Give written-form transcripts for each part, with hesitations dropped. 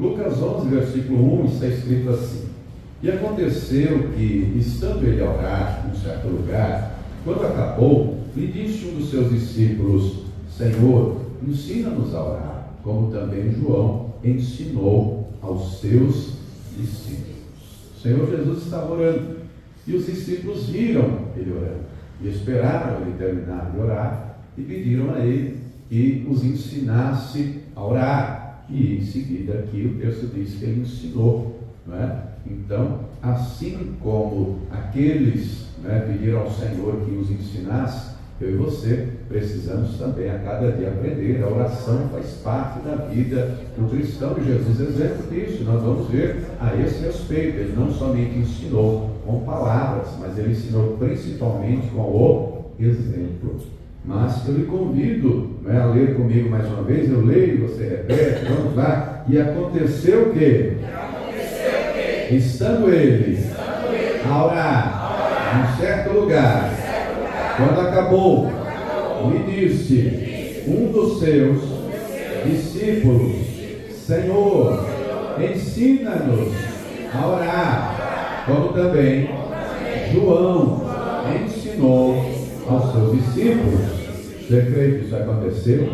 Lucas 11, versículo 1, está escrito assim: E aconteceu que, estando ele a orar em um certo lugar, quando acabou, lhe disse um dos seus discípulos: Senhor, ensina-nos a orar, como também João ensinou aos seus discípulos. O Senhor Jesus estava orando, e os discípulos viram ele orando, e esperaram ele terminar de orar, e pediram a ele que os ensinasse a orar. E em seguida aqui o texto diz que ele ensinou, não é? Então, assim como aqueles pediram ao Senhor que os ensinasse, eu e você precisamos também a cada dia aprender. A oração faz parte da vida do cristão, e Jesus é exemplo disso. Nós vamos ver a esse respeito. Ele não somente ensinou com palavras, mas ele ensinou principalmente com o exemplo. Mas eu lhe convido a ler comigo mais uma vez. Eu leio, você repete, vamos lá. E aconteceu o quê? Estando ele a orar em um certo lugar, quando acabou, lhe disse um dos seus discípulos: Senhor, ensina-nos a orar, como também João ensinou aos seus discípulos. Você crê que isso aconteceu?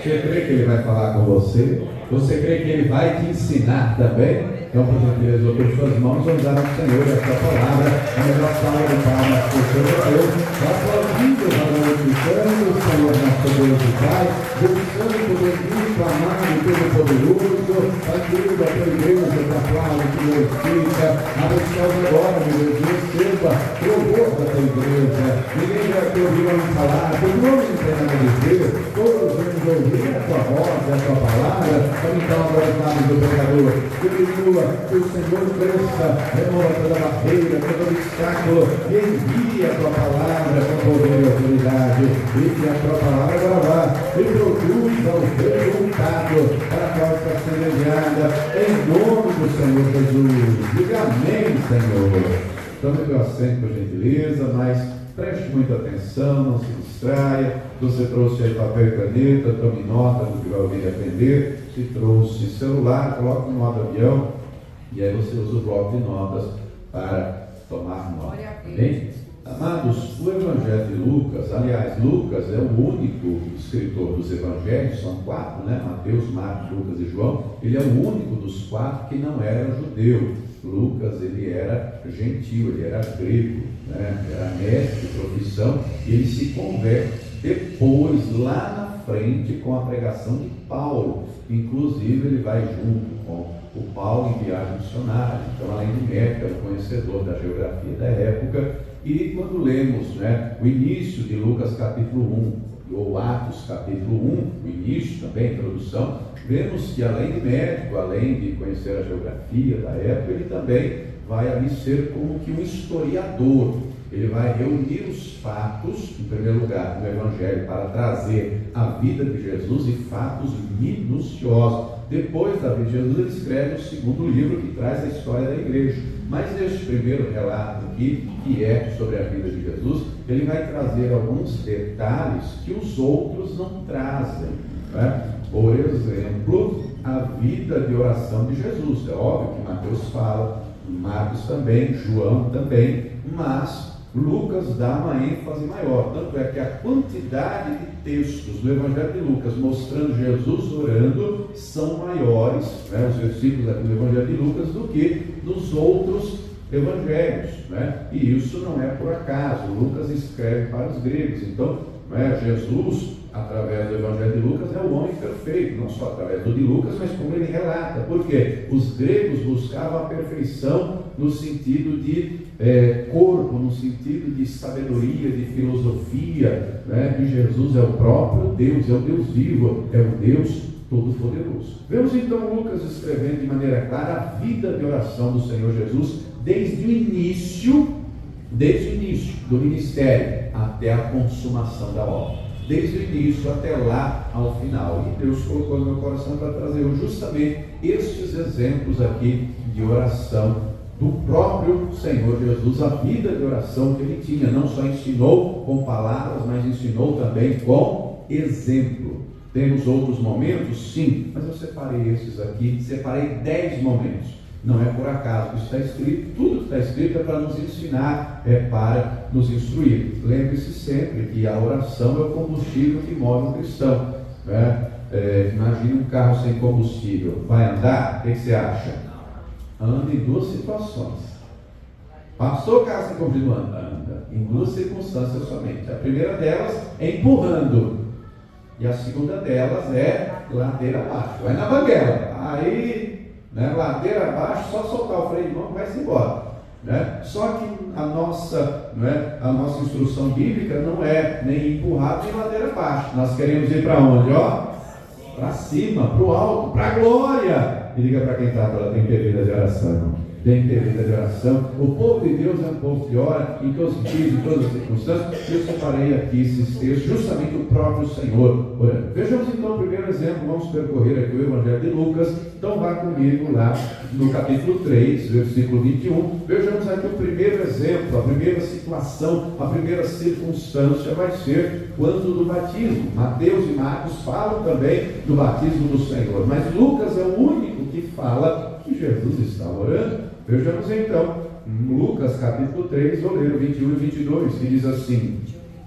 Você crê que ele vai falar com você? Você crê que ele vai te ensinar também? Então, por gentileza, eu por suas mãos, vamos dar ao Senhor essa palavra, a melhor salva de palmas por seu Deus, aplaudindo, glorificando o Senhor nosso Deus e Pai, buscando o bendito, amado, todo-poderoso, aquilo da tua igreja, que aplaude, que glorifica, abençoa agora, meu Deus, receba louvor da tua igreja. Ninguém vai te ouvir a falar, por nome não tem nada a dizer, todos vamos ouvir a tua voz, a tua palavra, para então agora do pecador. Que o Senhor cresça, remova toda barreira, todo obstáculo, e envie a tua palavra com poder e autoridade, e que a tua palavra agora vá e produza o teu resultado para a qual está sendo enviada, em nome do Senhor Jesus. Diga amém, Senhor. Tome teu assento, por gentileza, mas preste muita atenção, não se distraia. Você trouxe aí papel e caneta, tome nota do que vai ouvir e aprender. Se trouxe celular, coloque no modo avião, e aí você usa o bloco de notas para tomar nota. Amém? Amados, o Evangelho de Lucas, aliás, Lucas é o único escritor dos Evangelhos, são 4, Mateus, Marcos, Lucas e João. Ele é o único dos 4 que não era judeu. Lucas, ele era gentil, ele era grego, era mestre de profissão, e ele se converte depois, lá na frente, com a pregação de Paulo. Inclusive, ele vai junto com o Paulo em viagem missionária. Então, além de médico, era um conhecedor da geografia da época. E quando lemos o início de Lucas capítulo 1, ou Atos capítulo 1, o início também, a introdução, vemos que além de médico, além de conhecer a geografia da época, ele também vai ali ser como que um historiador. Ele vai reunir os fatos, em primeiro lugar, do Evangelho, para trazer a vida de Jesus e fatos minuciosos. Depois da vida de Jesus, ele escreve o segundo livro, que traz a história da igreja. Mas neste primeiro relato aqui, que é sobre a vida de Jesus, ele vai trazer alguns detalhes que os outros não trazem. Por exemplo, a vida de oração de Jesus. É óbvio que Mateus fala, Marcos também, João também, mas Lucas dá uma ênfase maior. Tanto é que a quantidade de textos do Evangelho de Lucas mostrando Jesus orando são maiores, os versículos aqui do Evangelho de Lucas, do que nos outros evangelhos. E isso não é por acaso. Lucas escreve para os gregos. Então, Jesus, através do Evangelho de Lucas, é o homem perfeito, não só através do de Lucas, mas como ele relata. Porque os gregos buscavam a perfeição no sentido de corpo, no sentido de sabedoria, de filosofia, e Jesus é o próprio Deus, é o Deus vivo, é o Deus Todo-Poderoso. Vemos então Lucas escrevendo de maneira clara a vida de oração do Senhor Jesus desde o início do ministério até a consumação da obra. Desde o início até lá ao final. E Deus colocou no meu coração para trazer justamente estes exemplos aqui de oração do próprio Senhor Jesus, a vida de oração que ele tinha. Não só ensinou com palavras, mas ensinou também com exemplo. Temos outros momentos? Sim, mas eu separei esses aqui, separei 10 momentos. Não é por acaso que está escrito, tudo que está escrito é para nos ensinar, é para nos instruir. Lembre-se sempre que a oração é o combustível que move um cristão, né? Imagine um carro sem combustível, vai andar? O que você acha? Anda em duas situações. Passou o carro sem combustível? Anda em duas circunstâncias somente. A primeira delas é empurrando, e a segunda delas é ladeira abaixo, vai na banguela, aí, né, ladeira abaixo, só soltar o freio de mão que vai-se embora, né? Só que a nossa instrução bíblica não é nem empurrado nem ladeira abaixo. Nós queremos ir para onde? Para cima, para o alto, para a glória. E diga para quem está, ela tem que ter vida de oração, irmão. Tem que ter vida de oração. O povo de Deus é um povo que ora em todos os dias, em todas as circunstâncias. Eu separei aqui esses textos, justamente o próprio Senhor orando. Vejamos então o primeiro exemplo. Vamos percorrer aqui o Evangelho de Lucas. Então vá comigo lá no capítulo 3, versículo 21. Vejamos aqui o primeiro exemplo, a primeira situação, a primeira circunstância vai ser quando do batismo. Mateus e Marcos falam também do batismo do Senhor, mas Lucas é o único que fala que Jesus está orando. Vejamos então, Lucas capítulo 3, vou ler o 21 e 22, que diz assim: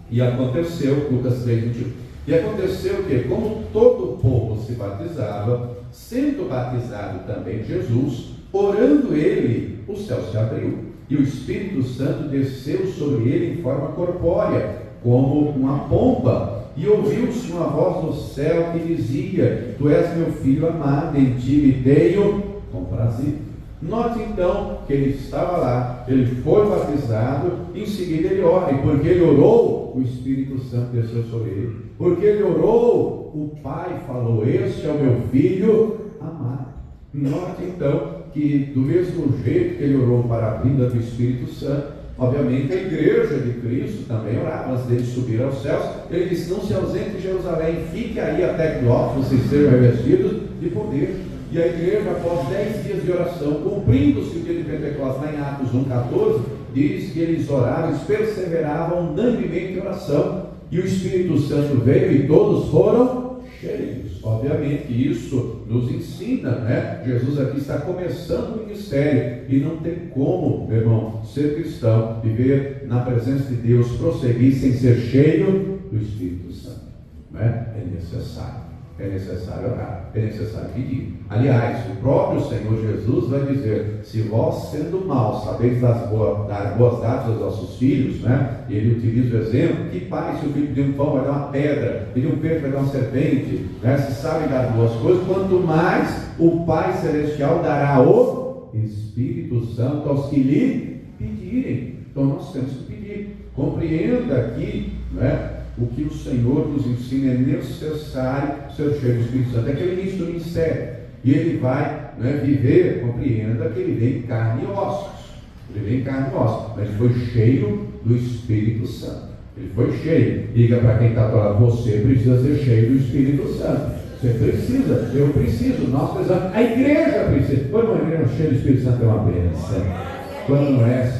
e aconteceu, Lucas 3, 21, e aconteceu que, como todo o povo se batizava, sendo batizado também Jesus, orando ele, o céu se abriu, e o Espírito Santo desceu sobre ele em forma corpórea, como uma pomba, e ouviu-se uma voz do céu que dizia: tu és meu filho amado, em ti me tenho comprazido. Note então que ele estava lá, ele foi batizado, em seguida ele ora, e porque ele orou, o Espírito Santo desceu sobre ele. Porque ele orou, o Pai falou: este é o meu filho amado. Note então que do mesmo jeito que ele orou para a vinda do Espírito Santo, obviamente a igreja de Cristo também orava antes dele subir aos céus. Ele disse: não se ausente de Jerusalém, fique aí até que do alto vocês sejam revestidos de poder. E a igreja, após 10 dias de oração, cumprindo-se o dia de Pentecostes, lá em Atos 1,14, diz que eles oraram, eles perseveravam unanimemente em oração, e o Espírito Santo veio e todos foram cheios. Obviamente isso nos ensina, né? Jesus aqui está começando o ministério, e não tem como, meu irmão, ser cristão, viver na presença de Deus, prosseguir sem ser cheio do Espírito Santo, né? É necessário orar, é necessário pedir. Aliás, o próprio Senhor Jesus vai dizer: se vós, sendo maus, sabeis dar boas dádivas aos vossos filhos, né? Ele utiliza o exemplo: que pai, se o filho pedir um pão, vai dar uma pedra, pedir um peixe, vai dar uma serpente, né? Se sabem dar boas coisas, quanto mais o Pai Celestial dará o Espírito Santo aos que lhe pedirem. Então nós temos que pedir. Compreenda aqui, né? O que o Senhor nos ensina, é necessário ser cheio do Espírito Santo. É aquele início do ministério, e ele vai, né, viver, compreenda que ele vem em carne e ossos. Ele vem em carne e ossos, mas ele foi cheio do Espírito Santo. Ele foi cheio. Diga para quem está falando: você precisa ser cheio do Espírito Santo. Você precisa, eu preciso, nós precisamos, a igreja precisa. Quando uma igreja cheia do Espírito Santo é uma bênção. Quando não é,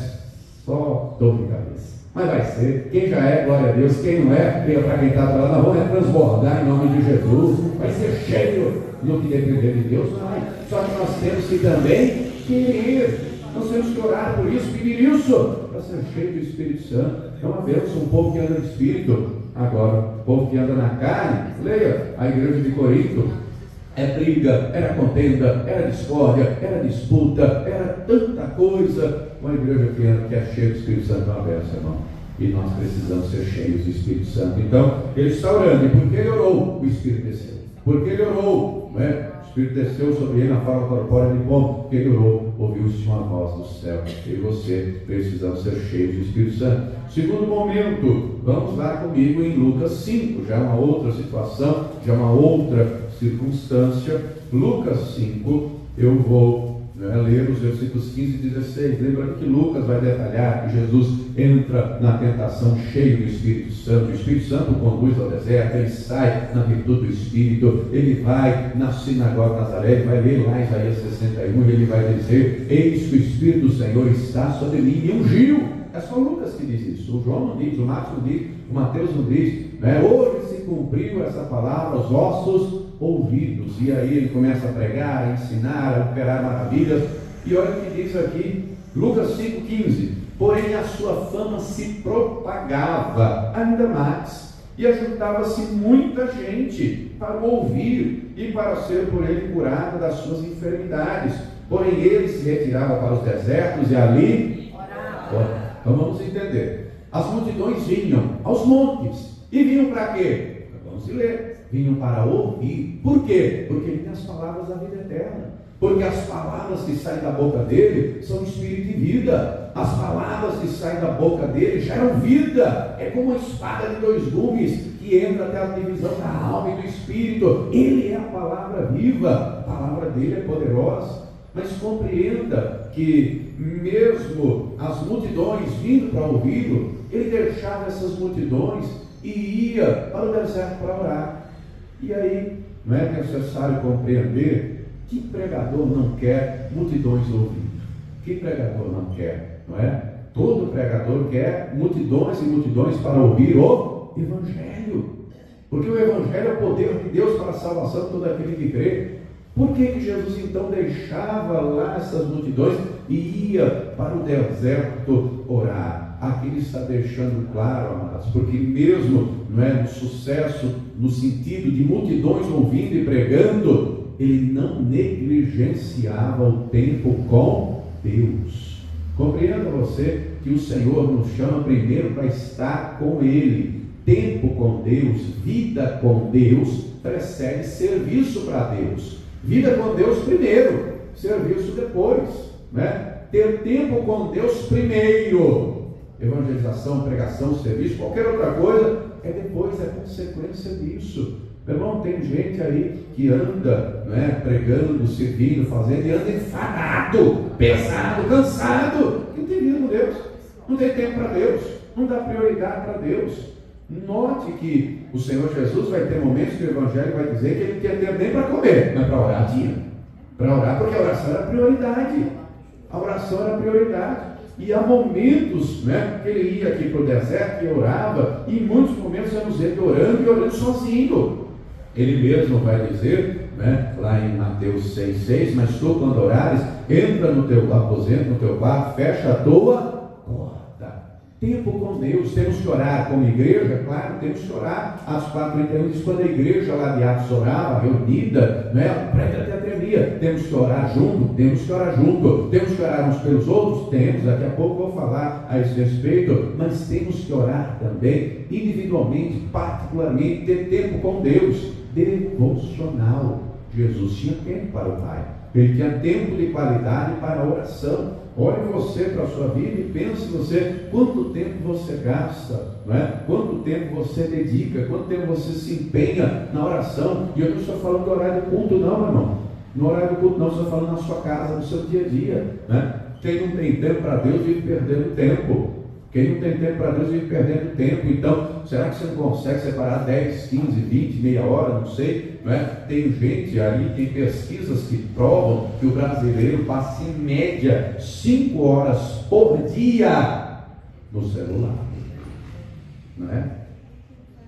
só dor de cabeça. Mas vai ser. Quem já é, glória a Deus. Quem não é, diga para quem está falando: nós vamos transbordar em nome de Jesus. Vai ser cheio. No que depender de Deus, vai. Só que nós temos que também querer. Nós temos que orar por isso, pedir isso, para ser cheio do Espírito Santo. É uma bênção. Um povo que anda no Espírito. Agora, o povo que anda na carne, leia a igreja de Corinto. É briga, era contenda, era discórdia, era disputa, era tanta coisa. Uma igreja que é cheia do Espírito Santo é uma bênção, irmão. E nós precisamos ser cheios do Espírito Santo. Então, ele está orando, e porque ele orou, o Espírito desceu. Porque ele orou, né? O Espírito desceu sobre ele na forma corpórea de pombo. Porque ele orou, ouviu-se uma voz do céu. Eu e você precisamos ser cheios do Espírito Santo. Segundo momento, vamos lá comigo em Lucas 5, já uma outra situação, já uma outra circunstância. Lucas 5, eu vou ler os versículos 15 e 16. Lembra que Lucas vai detalhar que Jesus entra na tentação cheio do Espírito Santo. O Espírito Santo o conduz ao deserto, ele sai na virtude do Espírito, ele vai na sinagoga de Nazaré, ele vai ler lá Isaías 61, e ele vai dizer: eis que o Espírito do Senhor está sobre mim e ungiu. É só Lucas que diz isso, o João não diz, o Marcos não diz, O Mateus não diz, né? Hoje se cumpriu essa palavra aos vossos ouvidos. E aí ele começa a pregar, a ensinar, a operar maravilhas. E olha o que diz aqui, Lucas 5,15. Porém a sua fama se propagava ainda mais, e ajuntava-se muita gente para o ouvir e para ser por ele curado das suas enfermidades. Porém ele se retirava para os desertos e ali orava. Então vamos entender. As multidões vinham aos montes. E vinham para quê? Vamos ler. Vinham para ouvir. Por quê? Porque ele tem as palavras da vida eterna. Porque as palavras que saem da boca dele são espírito e vida. As palavras que saem da boca dele geram vida. É como uma espada de dois gumes que entra até a divisão da alma e do espírito. Ele é a palavra viva. A palavra dele é poderosa. Mas compreenda que mesmo as multidões vindo para ouvi-lo, ele deixava essas multidões e ia para o deserto para orar. E aí não é necessário compreender que pregador não quer multidões ouvindo? Que pregador não quer? Não é? Todo pregador quer multidões e multidões para ouvir o Evangelho. Porque o Evangelho é o poder de Deus para a salvação de todo aquele que crê. Por que Jesus então deixava lá essas multidões e ia para o deserto orar? Aqui ele está deixando claro, amados, porque mesmo não é, no sucesso, no sentido de multidões ouvindo e pregando, ele não negligenciava o tempo com Deus. Compreenda você que o Senhor nos chama primeiro para estar com Ele. Tempo com Deus, vida com Deus, precede serviço para Deus. Vida com Deus primeiro, serviço depois, né? Ter tempo com Deus primeiro. Evangelização, pregação, serviço, qualquer outra coisa é depois, é consequência disso. Meu irmão, tem gente aí que anda, né, pregando, servindo, fazendo, e anda enfadado, pesado, cansado, que não tem vida com Deus, não tem tempo para Deus, não dá prioridade para Deus. Note que o Senhor Jesus vai ter momentos que o Evangelho vai dizer que ele tinha tempo nem para comer, mas para orar tinha. Para orar, porque a oração era prioridade. A oração era prioridade. E há momentos, né, que ele ia aqui para o deserto e orava, e em muitos momentos vemos ele orando e orando sozinho. Ele mesmo vai dizer, né, lá em Mateus 6,6, mas tu quando orares, entra no teu aposento, no teu quarto, fecha a tua porta. Tempo com Deus, temos que orar como igreja, claro, temos que orar. Atos 4,31 diz, quando a igreja lá de Atos orava, reunida, né, prega até tremia. Temos que orar junto, temos que orar junto, temos que orar uns pelos outros, temos, daqui a pouco vou falar a esse respeito, mas temos que orar também, individualmente, particularmente, ter tempo com Deus, devocional. Jesus tinha tempo para o Pai, ele tinha tempo de qualidade para a oração. Olhe você para a sua vida e pense você, quanto tempo você gasta, não é? Quanto tempo você dedica, quanto tempo você se empenha na oração. E eu não estou falando do horário do culto não, meu irmão. No horário do culto não, estou falando na sua casa, no seu dia a dia, né? Quem não tem tempo para Deus vive perdendo tempo. Quem não tem tempo para Deus vive perdendo tempo. Então, será que você não consegue separar 10, 15, 20, meia hora, não sei, não é? Tem gente aí, tem pesquisas que provam que o brasileiro passa em média 5 horas por dia no celular, não é?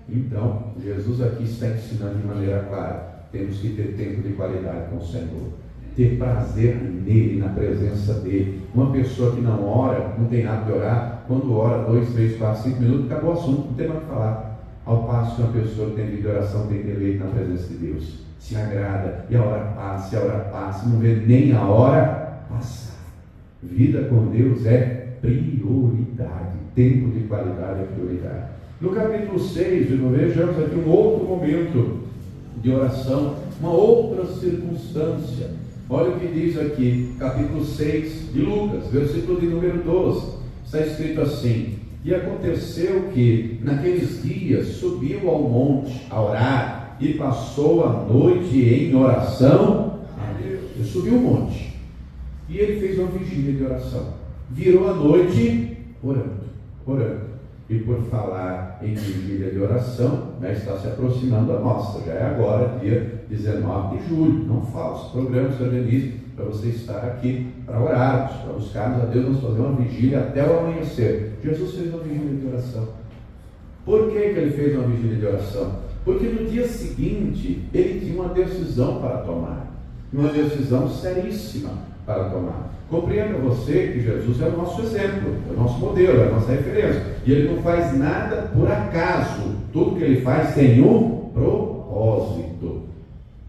Então, Jesus aqui está ensinando de maneira clara, temos que ter tempo de qualidade com o Senhor, ter prazer nele, na presença dele. Uma pessoa que não ora, não tem nada de orar, quando ora 2, 3, 4, 5 minutos, acabou o assunto, não tem mais o que falar. Ao passo que uma pessoa que tem vida de oração tem deleite na presença de Deus, se agrada, e a hora passa, não vê nem a hora passar. Vida com Deus é prioridade, tempo de qualidade é prioridade. No capítulo 6, vejamos aqui um outro momento de oração, uma outra circunstância. Olha o que diz aqui, capítulo 6 de Lucas, versículo de número 12, está escrito assim: e aconteceu que naqueles dias subiu ao monte a orar e passou a noite em oração a Deus. Ele subiu o monte e ele fez uma vigília de oração, virou a noite orando. E por falar em vigília de oração, né, está se aproximando a nossa, já é agora, dia 19 de julho. Não falso, programa se organize para você estar aqui para orarmos, para buscarmos a Deus. Vamos fazer uma vigília até o amanhecer. Jesus fez uma vigília de oração. Por que ele fez uma vigília de oração? Porque no dia seguinte ele tinha uma decisão para tomar, uma decisão seríssima para tomar. Compreenda você que Jesus é o nosso exemplo, é o nosso modelo, é a nossa referência, e ele não faz nada por acaso, tudo que ele faz tem um propósito.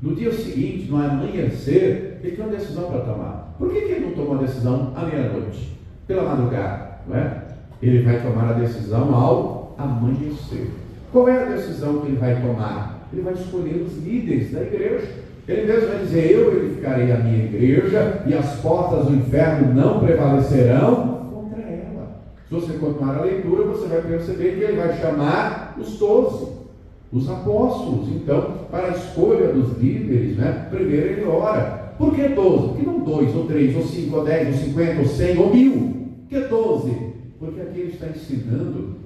No dia seguinte, no amanhecer, ele tem uma decisão para tomar. Por que ele não tomou a decisão à meia-noite, pela madrugada, não é? Ele vai tomar a decisão ao amanhecer. Qual é a decisão que ele vai tomar? Ele vai escolher os líderes da igreja. Ele mesmo vai dizer: eu edificarei a minha igreja e as portas do inferno não prevalecerão contra ela. Se você continuar a leitura, você vai perceber que ele vai chamar os 12, os apóstolos. Então, para a escolha dos líderes, né, primeiro ele ora. Por que 12? Por que não 2, ou 3, ou 5, ou 10, ou 50, ou 100, ou 1000? Por que 12? Porque aqui ele está ensinando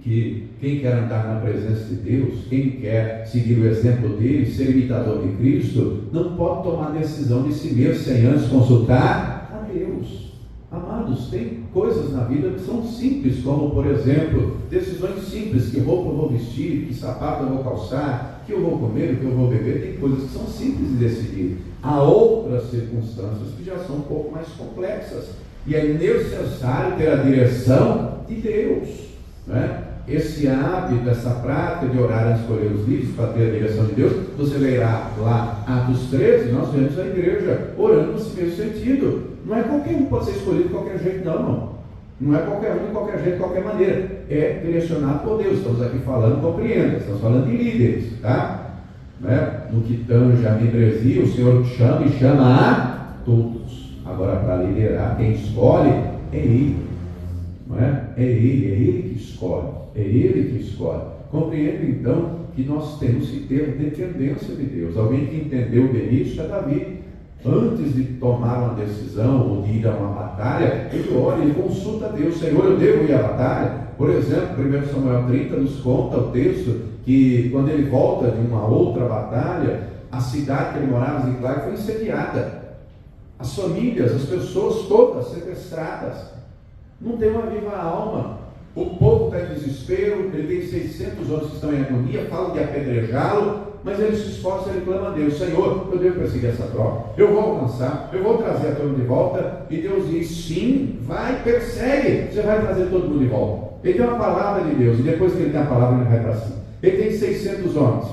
que quem quer andar na presença de Deus, quem quer seguir o exemplo dele, ser imitador de Cristo, não pode tomar decisão de si mesmo sem antes consultar a Deus. Amados, tem coisas na vida que são simples, como por exemplo, decisões simples: que roupa eu vou vestir, que sapato eu vou calçar, que eu vou comer, o que eu vou beber. Tem coisas que são simples de decidir. Há outras circunstâncias que já são um pouco mais complexas, e é necessário ter a direção de Deus, né? Esse hábito, essa prática de orar e escolher os líderes para ter a direção de Deus, você lerá lá Atos 13, nós vemos a igreja orando nesse mesmo sentido. Não é qualquer um que pode ser escolhido de qualquer jeito, não. Não é qualquer um de qualquer jeito, de qualquer maneira. É direcionado por Deus. Estamos aqui falando, compreenda, estamos falando de líderes, tá? Né? No que tange a membresia, o Senhor chama e chama a todos. Agora, para liderar, quem escolhe é Ele. Não é? É Ele que escolhe. É Ele que escolhe. Compreendo então que nós temos que ter dependência de Deus. Alguém que entendeu bem isso é Davi. Antes de tomar uma decisão ou de ir a uma batalha, ele ora, ele consulta a Deus: Senhor, eu devo ir à batalha? Por exemplo, 1 Samuel 30 nos conta o texto que quando ele volta de uma outra batalha, a cidade que ele morava, Ziclag, foi incendiada. As famílias, as pessoas todas sequestradas. Não tem uma viva alma. O povo está em desespero, ele tem 600 homens que estão em agonia, falam de apedrejá-lo, mas ele se esforça, ele clama a Deus: Senhor, eu devo perseguir essa tropa, eu vou alcançar, eu vou trazer a todo mundo de volta. E Deus diz: sim, vai, persegue, você vai trazer todo mundo de volta. Ele tem uma palavra de Deus, e depois que ele tem a palavra, ele vai para cima. Ele tem 600 homens,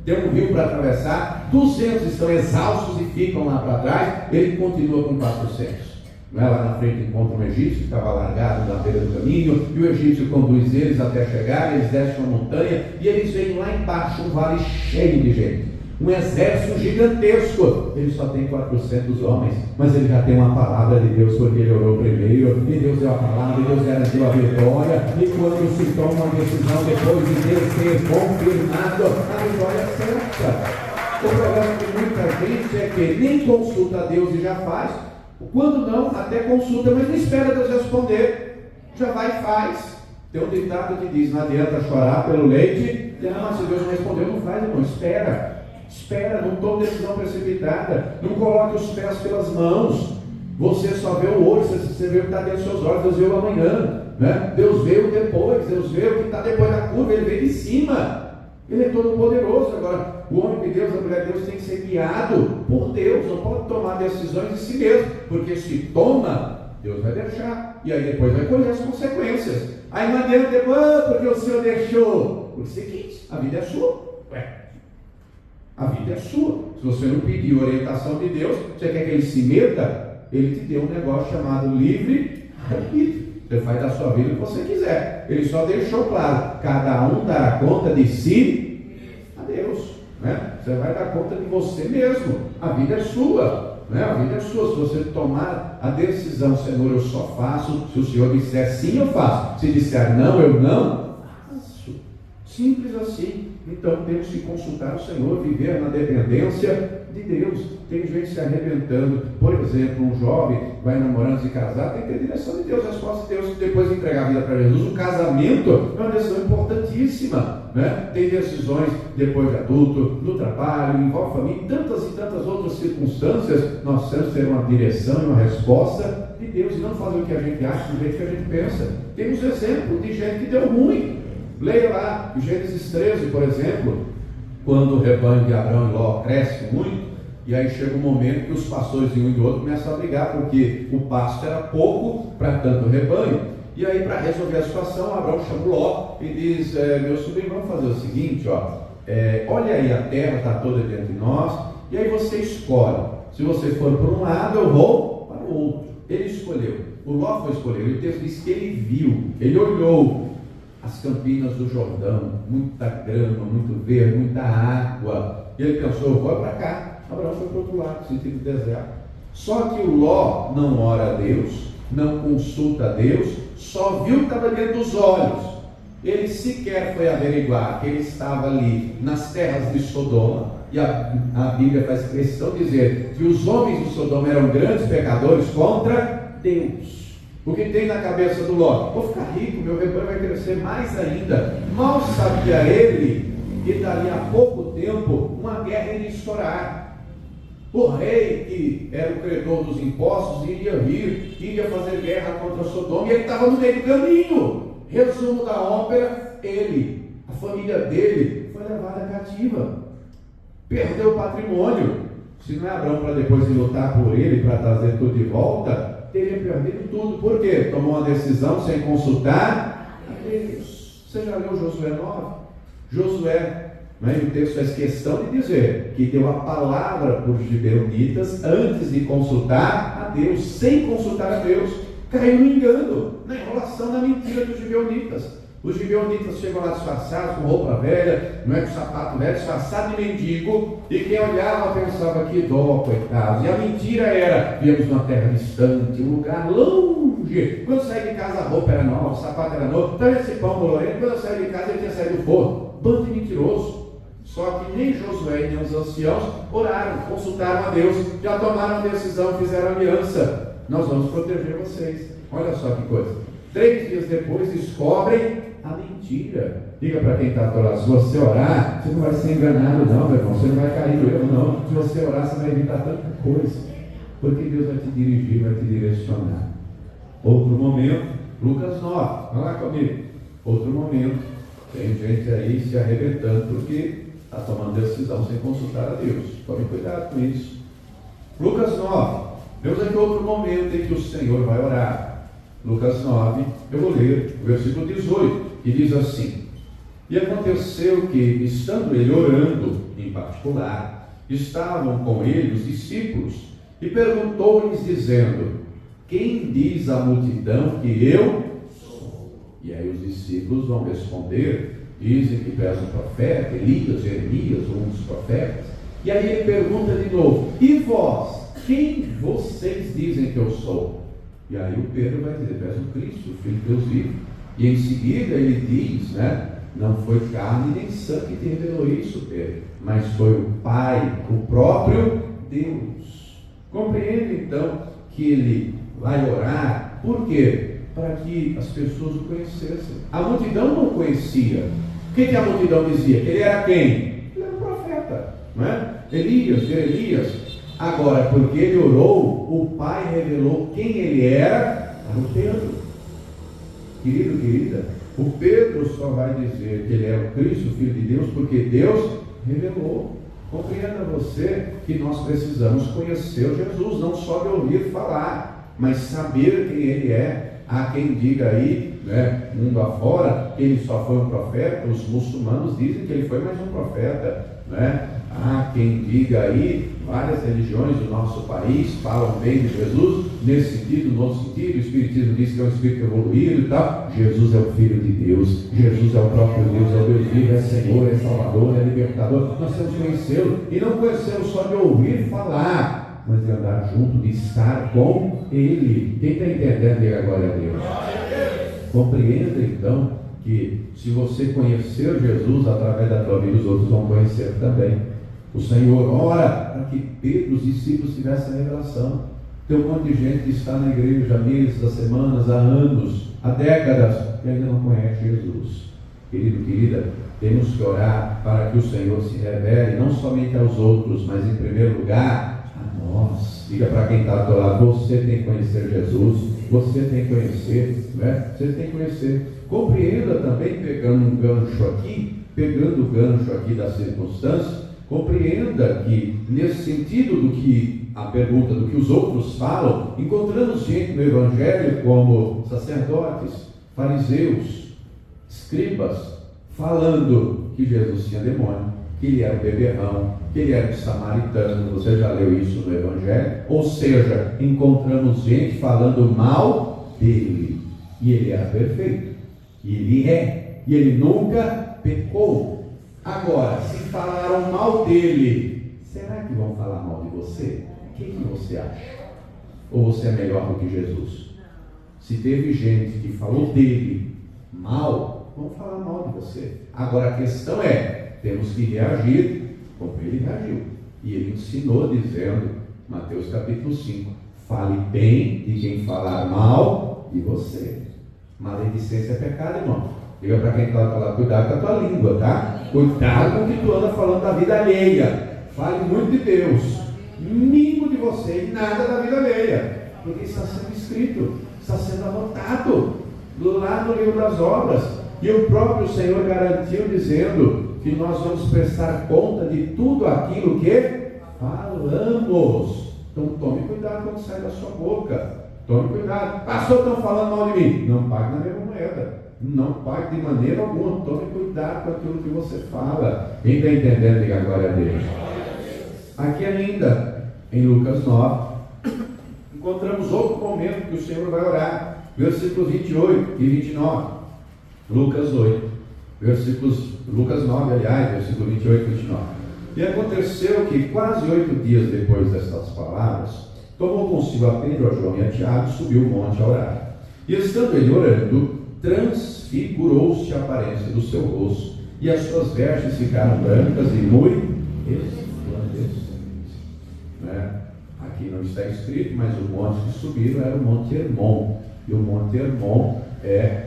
tem um rio para atravessar, 200 estão exaustos e ficam lá para trás, ele continua com 400. Lá na frente encontra um egípcio que estava largado na beira do caminho, e o egípcio conduz eles até chegar. Eles descem uma montanha e eles veem lá embaixo um vale cheio de gente, um exército gigantesco. Ele só tem 400 homens, mas ele já tem uma palavra de Deus, porque ele orou primeiro, e Deus deu a palavra, e Deus garantiu a vitória. E quando se toma uma decisão depois de Deus ter confirmado, a vitória é certa. O problema de muita gente é que nem consulta a Deus e já faz. Quando não, até consulta, mas não espera Deus responder, já vai e faz. Tem um ditado que diz: não adianta chorar pelo leite derramar. Se Deus não respondeu, não faz, irmão. Espera, não tome decisão precipitada, não coloque os pés pelas mãos. Você só vê o hoje, você vê o que está dentro dos seus olhos. Deus vê o amanhã, né? Deus vê o depois, Deus vê o que está depois da curva, Ele vê de cima. Ele é todo poderoso. Agora, o homem de Deus, a mulher de Deus tem que ser guiado por Deus, não pode tomar decisões de si mesmo, porque se toma, Deus vai deixar, e aí depois vai colher as consequências. Aí não adianta depois: porque o Senhor deixou. Por seguinte, a vida é sua. A vida é sua. Se você não pediu orientação de Deus, você quer que Ele se meta? Ele te deu um negócio chamado livre-arbítrio. Você faz da sua vida o que você quiser. Ele só deixou claro: cada um dará conta de si a Deus, né? Você vai dar conta de você mesmo. A vida é sua, né? A vida é sua. Se você tomar a decisão: Senhor, eu só faço se o Senhor disser sim, eu faço. Se disser não, eu não faço. Simples assim. Então temos que consultar o Senhor, viver na dependência de Deus. Tem gente se arrebentando. Por exemplo, um jovem vai namorando, se casar, tem que ter direção de Deus, a resposta de Deus. Depois de entregar a vida para Jesus, o casamento é uma decisão importantíssima, né? Tem decisões depois de adulto, no trabalho, envolve família, tantas e tantas outras circunstâncias. Nós temos que ter uma direção e uma resposta de Deus, e não fazer o que a gente acha, do jeito que a gente pensa. Temos exemplos de gente que deu ruim. Leia lá, Gênesis 13, por exemplo, quando o rebanho de Abraão e Ló cresce muito, e aí chega um momento que os pastores de um e do outro começam a brigar, porque o pasto era pouco para tanto rebanho. E aí, para resolver a situação, Abraão chama o Ló e diz: meu sobrinho, vamos fazer o seguinte, olha aí, a terra está toda diante de nós, e aí você escolhe. Se você for para um lado, eu vou para o outro. Ele escolheu, o Ló foi escolher. O texto diz que ele viu, ele olhou as campinas do Jordão, muita grama, muito verde, muita água, e ele pensou: eu vou para cá. Abraão foi para o outro lado, sentido deserto. Só que o Ló não ora a Deus, não consulta a Deus, só viu o que estava dentro dos olhos. Ele sequer foi averiguar que ele estava ali nas terras de Sodoma. E a Bíblia faz questão de dizer que os homens de Sodoma eram grandes pecadores contra Deus. O que tem na cabeça do Ló? Vou ficar rico, meu rebanho vai crescer mais ainda. Mal sabia ele que dali a pouco tempo uma guerra iria estourar. O rei, que era o credor dos impostos, iria vir, iria fazer guerra contra Sodoma, e ele estava no meio do caminho. Resumo da ópera: ele, a família dele, foi levada cativa, perdeu o patrimônio. Se não é Abraão para depois de lutar por ele, para trazer tudo de volta, teria perdido tudo. Por quê? Tomou uma decisão sem consultar a Deus. Você já leu Josué 9? Josué, o texto faz questão de dizer que deu a palavra para os gibeonitas antes de consultar a Deus, sem consultar a Deus. Caiu no engano, na enrolação, na mentira dos gibeonitas. Os gibeonitas chegam lá disfarçados, com roupa velha, com sapato velho, disfarçado de mendigo, e quem olhava pensava: que dó, coitado. E a mentira era: viemos numa terra distante, um lugar longe. Quando eu saí de casa, a roupa era nova, o sapato era novo, então esse pão bolorento, quando eu saí de casa, ele tinha saído do forno. Bando de mentiroso. Só que nem Josué nem os anciãos oraram, consultaram a Deus, já tomaram decisão, fizeram aliança: nós vamos proteger vocês. Olha só que coisa. 3 dias depois descobrem a mentira. Diga para quem está ao lado: se você orar, você não vai ser enganado não, meu irmão. Você não vai cair no erro não. Se você orar, você vai evitar tanta coisa, porque Deus vai te dirigir, vai te direcionar. Outro momento, Lucas 9, vai lá comigo. Outro momento, tem gente aí se arrebentando porque está tomando decisão sem consultar a Deus. Tome cuidado com isso. Lucas 9, vemos aqui outro momento em que o Senhor vai orar. Lucas 9, eu vou ler o versículo 18, que diz assim: e aconteceu que, estando ele orando em particular, estavam com ele os discípulos, e perguntou-lhes dizendo: quem diz a multidão que eu sou? E aí os discípulos vão responder, dizem que tu és um profeta, Elias, Jeremias, um dos profetas. E aí ele pergunta de novo: e vós, quem vocês dizem que eu sou? E aí o Pedro vai dizer: tu és o Cristo, o Filho de Deus vivo. E em seguida ele diz, não foi carne nem sangue que te revelou isso, Pedro, mas foi o Pai, o próprio Deus. Compreende então que ele vai orar. Por quê? Para que as pessoas o conhecessem. A multidão não conhecia. O que a multidão dizia? Ele era quem? Ele era um profeta, não é? Elias, Jeremias. Agora, porque ele orou, o Pai revelou quem ele era para o Pedro. Querido, querida, o Pedro só vai dizer que ele é o Cristo, o Filho de Deus, porque Deus revelou. Compreenda você que nós precisamos conhecer Jesus, não só de ouvir falar, mas saber quem ele é. Há quem diga aí, mundo afora, que ele só foi um profeta. Os muçulmanos dizem que ele foi mais um profeta, Há quem diga aí, várias religiões do nosso país falam bem de Jesus, nesse sentido, no outro sentido. O Espiritismo diz que é um espírito evoluído e tal. Jesus é o Filho de Deus, Jesus é o próprio Deus, é o Deus vivo, é Senhor, é Salvador, é Libertador. Nós temos que conhecê-lo, e não conhecê-lo só de ouvir falar, mas de andar junto, de estar com Ele. Quem está entendendo, diga glória a Deus. Compreenda então que se você conhecer Jesus através da tua vida, os outros vão conhecer também. O Senhor ora para que Pedro, os discípulos, tivessem a revelação. Tem um monte de gente que está na igreja há meses, há semanas, há anos, há décadas, e ainda não conhece Jesus. Querido, querida, temos que orar para que o Senhor se revele, não somente aos outros, mas em primeiro lugar a nós. Diga para quem está ao teu lado: você tem que conhecer Jesus, você tem que conhecer, você tem que conhecer. compreenda também, pegando o gancho aqui da circunstância, compreenda que, nesse sentido do que a pergunta do que os outros falam, encontramos gente no Evangelho como sacerdotes, fariseus, escribas, falando que Jesus tinha demônio, que ele era um beberrão, que ele era um samaritano. Você já leu isso no Evangelho? Ou seja, encontramos gente falando mal dele, e ele era perfeito, e ele nunca pecou. Agora, se falaram mal dele, será que vão falar mal de você? O que você acha? Ou você é melhor do que Jesus? Se teve gente que falou dele mal, vão falar mal de você. Agora a questão é, temos que reagir como ele reagiu. E ele ensinou dizendo, Mateus capítulo 5, fale bem de quem falar mal de você. Maledicência é pecado, irmão. Diga para quem está falando, cuidado com a tua língua, tá? Cuidado com o que tu anda falando da vida alheia. Fale muito de Deus, mínimo de você e nada da vida alheia, porque está sendo escrito, está sendo anotado lá no livro das obras, e o próprio Senhor garantiu dizendo que nós vamos prestar conta de tudo aquilo que falamos. Então tome cuidado quando sai da sua boca. Tome cuidado. Pastor, estão falando mal de mim. Não pague na mesma moeda. Não pague de maneira alguma. Tome cuidado com aquilo que você fala. Quem está entendendo, diga glória a Deus. Aqui ainda, em Lucas 9, encontramos outro momento que o Senhor vai orar. Versículos 28 e 29. Lucas 9, aliás, versículo 28 e 29. E aconteceu que quase 8 dias depois destas palavras, tomou consigo a Pedro, a João e a Tiago, subiu o monte a orar. E estando ele orando, transfigurou-se a aparência do seu rosto, e as suas vestes ficaram brancas e muito resplandecentes. Aqui não está escrito, mas o monte que subiram era o Monte Hermon. E o Monte Hermon é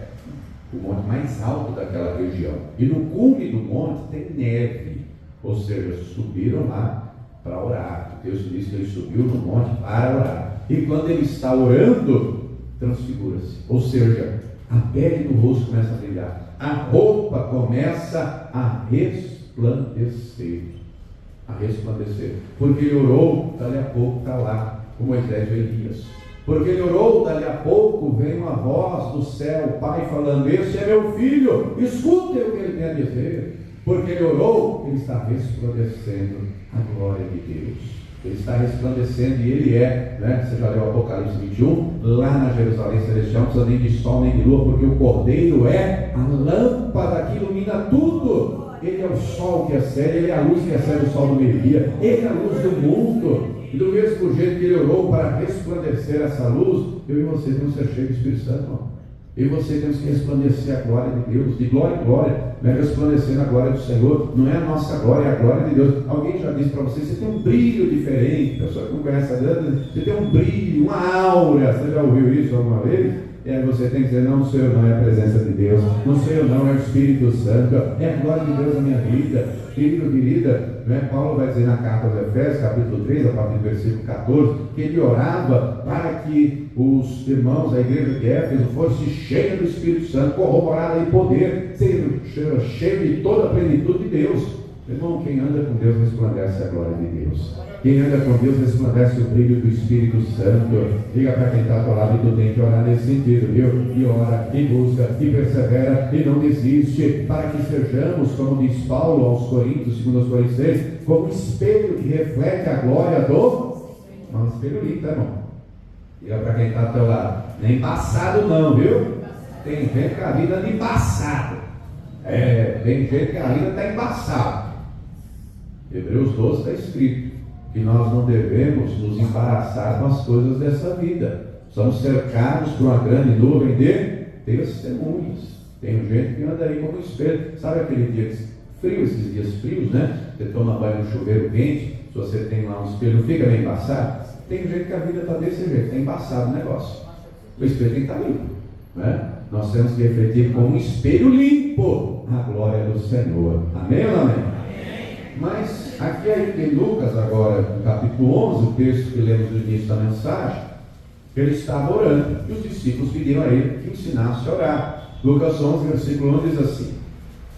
o monte mais alto daquela região. E no cume do monte tem neve, ou seja, subiram lá para orar. O texto diz que ele subiu no monte para orar. E quando ele está orando, transfigura-se. Ou seja, a pele do rosto começa a brilhar. A roupa começa a resplandecer. Porque ele orou, dali a pouco está lá, com Moisés e Elias. Porque ele orou, dali a pouco vem uma voz do céu, o Pai falando, esse é meu filho, escutem o que ele tem a dizer. Porque ele orou, ele está resplandecendo a glória de Deus. Ele está resplandecendo e ele é, você já leu o Apocalipse 21, lá na Jerusalém Celestial, não precisa nem de sol nem de lua, porque o Cordeiro é a lâmpada que ilumina tudo. Ele é o sol que acende, ele é a luz que acende o sol do meio-dia, ele é a luz do mundo. E do mesmo jeito que ele orou para resplandecer essa luz, eu e você temos que ser cheios do Espírito Santo, irmão. Eu e você temos que resplandecer a glória de Deus, de glória em glória, resplandecendo a glória do Senhor. Não é a nossa glória, é a glória de Deus. Alguém já disse para você tem um brilho diferente. A pessoa que não conhece a Deus, você tem um brilho, uma aura. Você já ouviu isso alguma vez? E aí você tem que dizer, não sou eu não, é a presença de Deus. Não sou eu não, é o Espírito Santo. É a glória de Deus na minha vida. Querido, querida, Paulo vai dizer na carta aos Efésios, capítulo 3, a partir do versículo 14, que ele orava para que os irmãos da igreja de Éfeso fossem cheios do Espírito Santo, corroborada em poder, sendo cheio de toda a plenitude de Deus. Irmão, quem anda com Deus resplandece a glória de Deus. Quem anda com Deus resplandece o brilho do Espírito Santo. Diga para quem está ao teu lado, e tu tem que orar nesse sentido, viu? E ora, e busca, e persevera, e não desiste, para que sejamos, como diz Paulo aos Coríntios, segundo aos Coríntios 6, como um espelho que reflete a glória do... Não, espelho limpo, irmão. Diga para quem está ao teu lado, nem embaçado não, viu? Tem gente que a vida está embaçada. Tem gente que a vida está embaçada. Hebreus 12 está escrito que nós não devemos nos embaraçar com as coisas dessa vida. Somos cercados por uma grande nuvem de testemunhas. Tem gente que anda aí como um espelho. Sabe aquele dia frio, esses dias frios, né? Você toma banho no chuveiro quente, se você tem lá um espelho, não fica meio embaçado? Tem gente que a vida está desse jeito, está embaçado o negócio. O espelho tem que estar limpo, né? Nós temos que refletir como um espelho limpo a glória do Senhor. Amém ou não amém? Mas aqui ainda em Lucas, agora no capítulo 11, o texto que lemos no início da mensagem, ele estava orando e os discípulos pediram a ele que ensinasse a orar. Lucas 11, versículo 1 diz assim: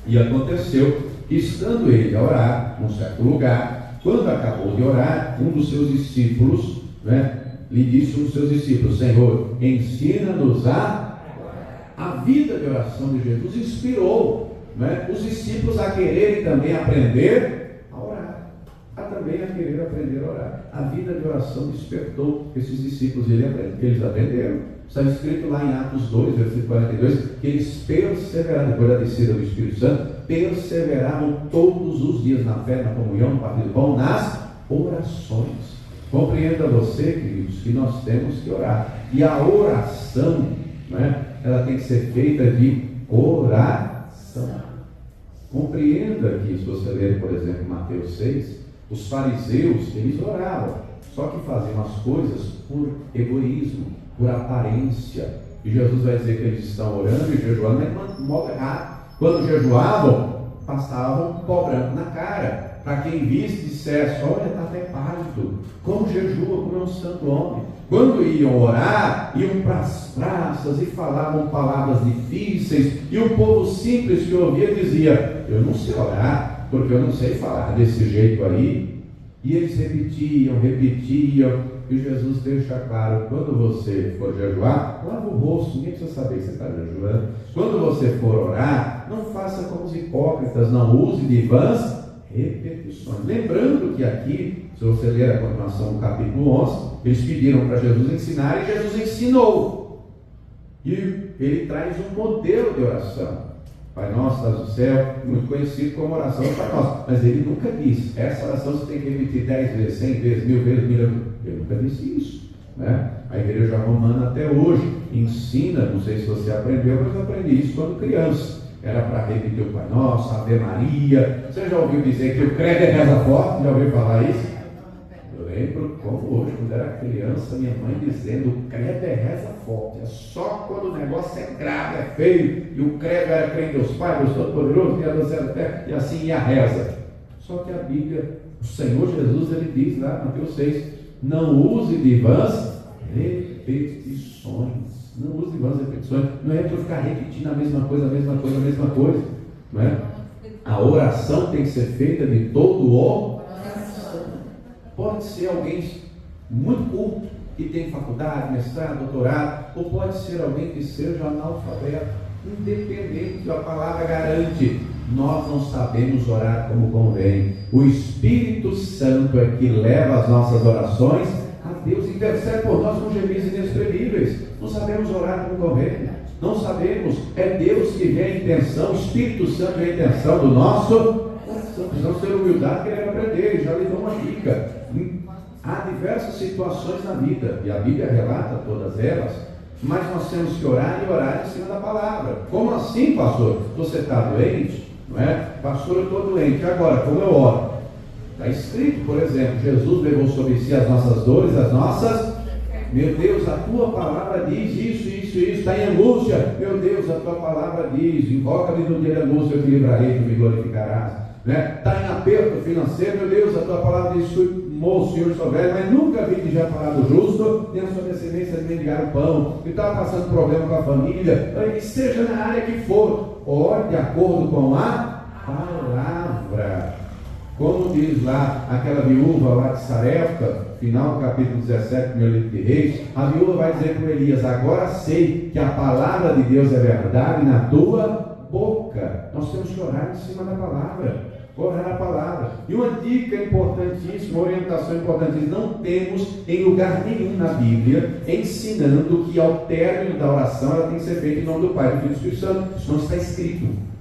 e aconteceu que, estando ele a orar num certo lugar, quando acabou de orar, um dos seus discípulos, lhe disse um dos seus discípulos: Senhor, ensina-nos a vida de oração de Jesus inspirou os discípulos a quererem também aprender a orar, a querer aprender a orar. A vida de oração despertou esses discípulos, eles aprenderam. Está escrito lá em Atos 2, versículo 42, que eles perseveraram, depois da descida do Espírito Santo, perseveravam todos os dias na fé, na comunhão, no partir do pão, nas orações. Compreenda você, queridos, que nós temos que orar. E a oração, ela tem que ser feita de oração. Compreenda que, se você ler, por exemplo, Mateus 6, os fariseus, eles oravam, só que faziam as coisas por egoísmo, por aparência. E Jesus vai dizer que eles estão orando e jejuando, mas de modo errado. Quando jejuavam, passavam pó branco na cara, para quem visse dissesse: olha, está até pálido, como jejua, como é um santo homem. Quando iam orar, iam para as praças e falavam palavras difíceis, e o povo simples que ouvia dizia: eu não sei orar, porque eu não sei falar desse jeito aí. E eles repetiam, e Jesus deixa claro: quando você for jejuar, lava o rosto, ninguém precisa saber que você está jejuando. Quando você for orar, não faça como os hipócritas, não use de vãs repetições. Lembrando que aqui, se você ler a continuação do capítulo 11, eles pediram para Jesus ensinar, e Jesus ensinou. E ele traz um modelo de oração. Pai nosso, estás no céu, muito conhecido como oração do Pai Nosso, mas ele nunca disse: essa oração você tem que repetir 10 vezes, 100 vezes, 1000 vezes, 1000 vezes. Ele nunca disse isso, A igreja romana até hoje ensina, não sei se você aprendeu, mas eu aprendi isso quando criança. Era para repetir o Pai Nosso, Ave Maria. Você já ouviu dizer que o credo é reza forte? Já ouviu falar isso? Eu lembro como hoje, quando era criança, minha mãe dizendo: o credo é reza forte, é só quando o negócio é grave, é feio. E o credo era crer em Deus Pai, Deus Todo-Poderoso, Criador do céu e da terra, e assim ia a reza. Só que a Bíblia, o Senhor Jesus, ele diz lá, Mateus 6, não use de vãs repetições. Não use de vãs repetições. Não é para ficar repetindo a mesma coisa, não é? A oração tem que ser feita de todo o coração. Pode ser alguém muito culto, que tem faculdade, mestrado, doutorado, ou pode ser alguém que seja analfabeto. Independente, a palavra garante: nós não sabemos orar como convém. O Espírito Santo é que leva as nossas orações a Deus, intercede por nós com gemidos inexprimíveis. Não sabemos orar como convém, não sabemos. É Deus que vê a intenção, o Espírito Santo vê a intenção do nosso coração. Precisamos ter humildade, querer aprender. Já lhe dou uma dica: há diversas situações na vida, e a Bíblia relata todas elas, mas nós temos que orar e orar em cima da palavra. Como assim, pastor? Você está doente? Não é? Pastor, eu estou doente. Agora, como eu oro? Está escrito, por exemplo, Jesus levou sobre si as nossas dores, as nossas... Meu Deus, a tua palavra diz isso, está em angústia. Meu Deus, a tua palavra diz: invoca-me no dia da angústia, eu te livrarei, tu me glorificarás. Está em aperto financeiro. Meu Deus, a tua palavra diz: moço, senhor, sou velho, mas nunca vi que já falar do justo, nem a sua descendência de mendigar o pão, e estava passando problema com a família, e seja na área que for, ore de acordo com a palavra. Como diz lá aquela viúva lá de Sarepta, final do capítulo 17 do livro de Reis, a viúva vai dizer para Elias: agora sei que a palavra de Deus é verdade na tua boca. Nós temos que orar em cima da palavra. Orar a palavra. E uma dica importantíssima, uma orientação importantíssima: não temos em lugar nenhum na Bíblia ensinando que ao término da oração ela tem que ser feita em nome do Pai, do Filho e do Espírito Santo. Isso não está escrito.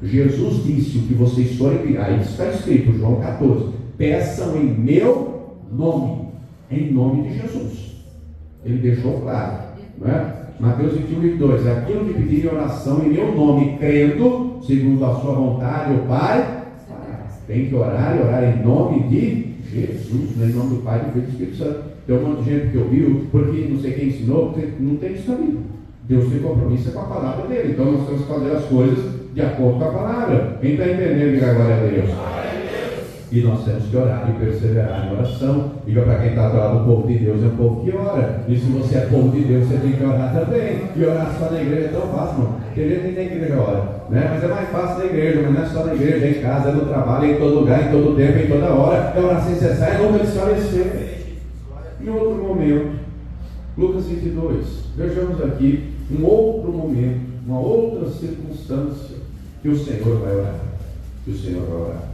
Jesus disse: o que vocês forem pedir, aí está escrito, João 14: peçam em meu nome, em nome de Jesus. Ele deixou claro, não é? Mateus 21:2: aquilo que pedirem em oração em meu nome, crendo, segundo a sua vontade, o Pai tem que orar e orar em nome de Jesus, em nome do Pai, do Filho e do Espírito Santo. Tem um monte de gente que ouviu, porque não sei quem ensinou, porque não tem isso na Bíblia. Deus tem compromisso com a palavra dele, então nós temos que fazer as coisas de acordo com a palavra. Quem está entendendo, diga glória a Deus. E nós temos que orar e perseverar em oração. Diga para quem está do lado, o povo de Deus é um povo que ora. E se você é povo de Deus, você tem que orar também. E orar só na igreja é tão fácil, não. Tem gente que nem na igreja ora, né? Mas é mais fácil na igreja, mas não é só na igreja, é em casa, é no trabalho, é em todo lugar, em todo tempo, em toda hora. É orar sem cessar, é nunca desfalecer. Em outro momento, Lucas 22, vejamos aqui um outro momento, uma outra circunstância que o Senhor vai orar. Que o Senhor vai orar.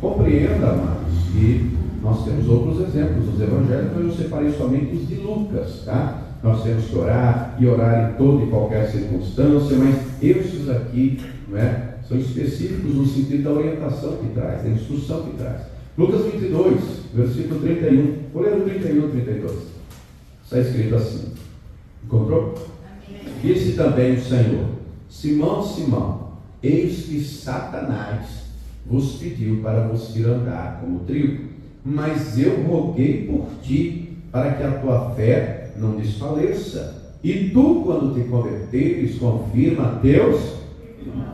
Compreenda, amados, que nós temos outros exemplos dos evangelhos, mas eu separei somente os de Lucas, tá? Nós temos que orar e orar em toda e qualquer circunstância, mas esses aqui, não é, são específicos no sentido da orientação que traz, da instrução que traz. Lucas 22, versículo 31, vou ler o 31 e 32. Está escrito assim, encontrou? Disse também o Senhor: Simão, Simão, eis que Satanás vos pediu para vos ir andar como trigo, mas eu roguei por ti, para que a tua fé não desfaleça. E tu, quando te converteres, confirma teus irmãos.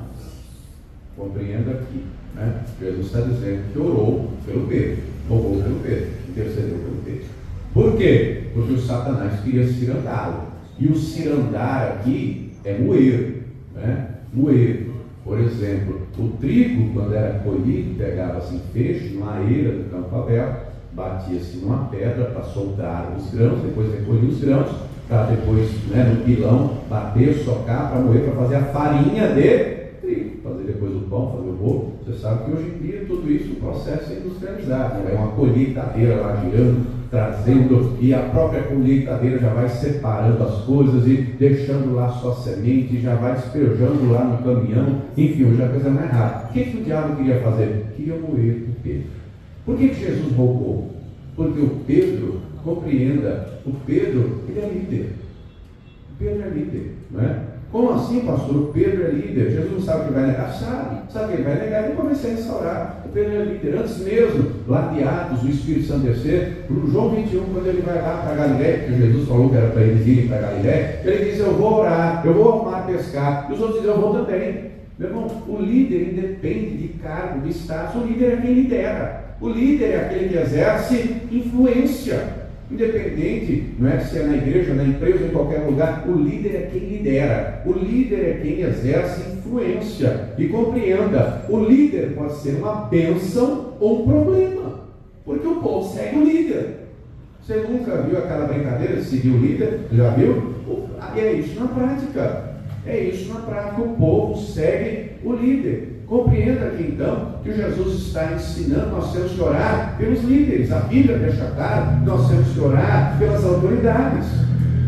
Compreenda aqui, né? Jesus está dizendo que orou pelo Pedro, rogou pelo Pedro, intercedeu pelo Pedro. Por quê? Porque o Satanás queria cirandá-lo. E o cirandar aqui é moer, né? Moer. Por exemplo, o trigo, quando era colhido, pegava-se em feixe, numa eira do campo aberto, batia-se numa pedra para soltar os grãos, depois recolhia os grãos, para depois, né, no pilão, bater, socar, para moer, para fazer a farinha de trigo, fazer depois o pão, fazer o bolo. Você sabe que hoje em dia tudo isso, o processo é industrializado, né? É uma colheitadeira lá girando, trazendo, e a própria colheitadeira já vai separando as coisas e deixando lá sua semente, já vai despejando lá no caminhão. Enfim, hoje a coisa não é rara. O que o diabo queria fazer? Queria moer o Pedro. Por que Jesus rogou? Porque o Pedro, compreenda, o Pedro, ele é líder. O Pedro é líder, não é? Como assim, pastor? O Pedro é líder. Jesus não sabe o que vai negar? Sabe o que ele vai negar? Ele começa a restaurar. O Pedro é líder. Antes mesmo, lá de Atos, o Espírito Santo descer, no João 21, quando ele vai lá para Galiléia, porque Jesus falou que era para eles irem para Galiléia, ele diz: eu vou orar, eu vou arrumar pescar. E os outros dizem: eu vou também. Meu irmão, o líder independe de cargo, de status. O líder é quem lidera. O líder é aquele que exerce influência. Independente, não é se é na igreja, na empresa, em qualquer lugar, o líder é quem lidera, o líder é quem exerce influência. E compreenda, o líder pode ser uma bênção ou um problema, porque o povo segue o líder. Você nunca viu aquela brincadeira de seguir o líder? Já viu? É isso na prática. É isso na prática, o povo segue o líder. Compreenda aqui então que Jesus está ensinando, nós temos que orar pelos líderes. A Bíblia deixa claro, nós temos que orar pelas autoridades,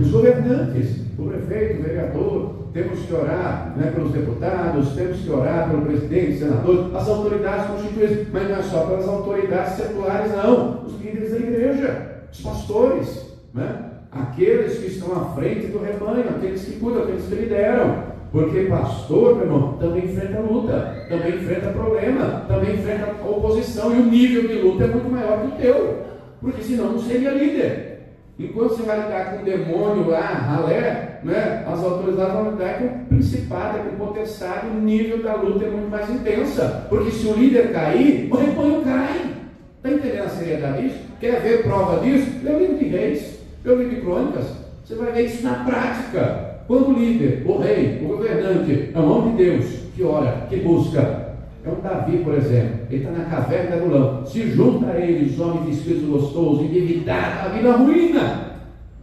os governantes, o prefeito, o vereador, temos que orar, né, pelos deputados, temos que orar pelo presidente, senador, as autoridades constituídas, mas não é só pelas autoridades seculares, não, os líderes da igreja, os pastores, né? Aqueles que estão à frente do rebanho, aqueles que cuidam, aqueles que lideram. Porque pastor, meu irmão, também enfrenta luta, também enfrenta problema, também enfrenta oposição, e o nível de luta é muito maior que o teu, porque senão não seria líder. Enquanto você vai lidar com o demônio lá, ralé, né, as autoridades vão lidar com o principado, com o potestade, o nível da luta é muito mais intensa, porque se o líder cair, o rebanho cai. Está entendendo a seriedade disso? Quer ver prova disso? Lê o livro de Reis, lê o livro de Crônicas, você vai ver isso na prática. Quando o líder, o rei, o governante, é um homem de Deus, que ora, que busca, é um Davi, por exemplo, ele está na caverna de Adulão, se junta a ele os homens de espírito gostoso, endividado, a vida ruína,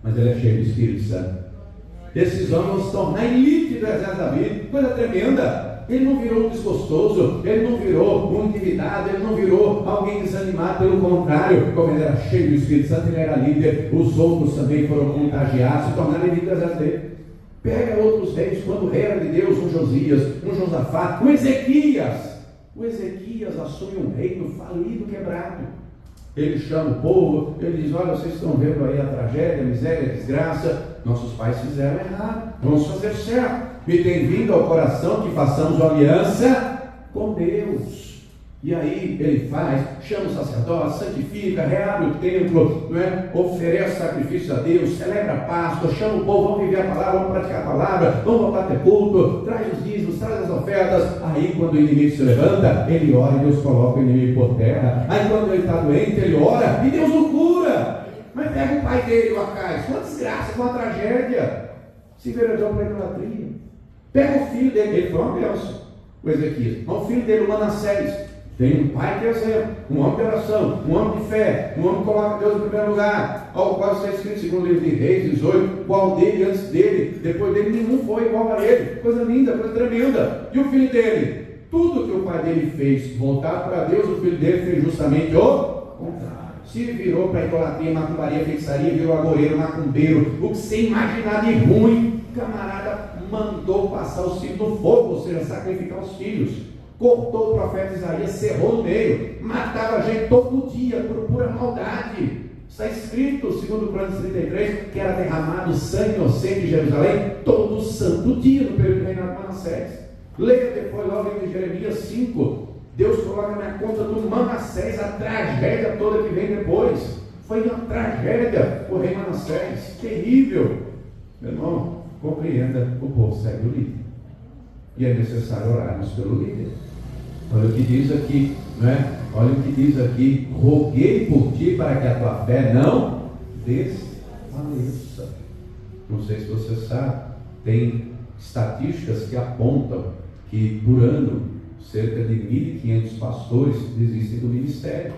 mas ele é cheio de Espírito Santo. Esses homens vão se tornar elite do exército de Davi, coisa tremenda. Ele não virou um desgostoso, ele não virou um endividado, ele não virou alguém desanimado, pelo contrário, como ele era cheio do Espírito Santo, ele era líder, os outros também foram contagiados, se tornaram elite do exército dele. Pega outros reis, quando o rei era de Deus, um Josias, um Josafá, um Ezequias. O Ezequias assume um reino falido, quebrado. Ele chama o povo, ele diz: olha, vocês estão vendo aí a tragédia, a miséria, a desgraça. Nossos pais fizeram errado, vamos fazer certo. Me tem vindo ao coração que façamos uma aliança com Deus. E aí ele faz, chama o sacerdote, santifica, reabre o templo, não é? Oferece sacrifício a Deus, celebra a Páscoa, chama o povo, vamos viver a palavra, vamos praticar a palavra, vamos voltar a ter culto, traz os dízimos, traz as ofertas. Aí quando o inimigo se levanta, ele ora e Deus coloca o inimigo por terra. Aí quando ele está doente, ele ora e Deus o cura. Mas pega o pai dele, o Acais, uma desgraça, uma tragédia, se enveredou para a idolatria. Pega o filho dele, ele foi uma bênção, o Ezequias, mas o filho dele, o Manassés, tem um pai que é exemplo, um homem de oração, um homem de fé, um homem que coloca Deus em primeiro lugar, ao qual está escrito segundo o livro de Reis 18, qual dele antes dele, depois dele, nenhum foi igual a ele. Coisa linda, coisa tremenda. E o filho dele, tudo que o pai dele fez voltar para Deus, o filho dele fez justamente o contrário. Se virou para idolatria, macumbaria, feitiçaria, virou agoureiro, macumbeiro, o que você imaginar de ruim, o camarada mandou passar os filhos no fogo, ou seja, sacrificar os filhos. Cortou o profeta Isaías, cerrou no meio, matava gente todo dia por pura maldade. Está escrito, segundo Crônicas 33, que era derramado sangue inocente em Jerusalém todo santo dia no período do reinado de Manassés. Leia depois logo em Jeremias 5, Deus coloca na conta do Manassés a tragédia toda que vem depois. Foi uma tragédia o rei Manassés, terrível. Meu irmão, compreenda, o povo segue o líder. E é necessário orarmos pelo líder. Olha o que diz aqui, não é? Olha o que diz aqui: roguei por ti para que a tua fé não desfaleça. Não sei se você sabe, tem estatísticas que apontam que por ano cerca de 1.500 pastores desistem do ministério.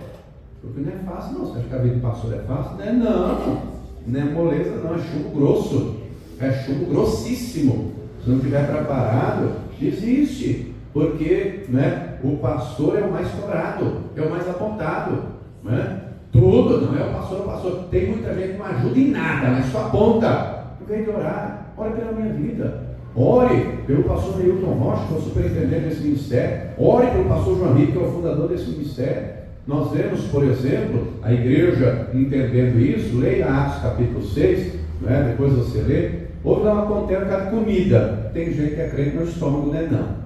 Porque não é fácil, não. Você acha que a vida de pastor é fácil? Não é, não. Não é moleza, não. É chumbo grosso. É chumbo grossíssimo. Se não estiver preparado, desiste. Porque, né, o pastor é o mais cobrado, é o mais apontado, né? Tudo, não é o pastor. Tem muita gente que não ajuda em nada, mas só aponta. Em vez de orar, ore pela minha vida. Ore pelo pastor Neilton Rocha, que é o superintendente desse ministério. Ore pelo pastor João Henrique, que é o fundador desse ministério. Nós vemos, por exemplo, a igreja entendendo isso. Leia Atos capítulo 6, né? Depois você lê. Houve lá uma contenda por comida. Tem gente que é crente, mas o estômago não é não.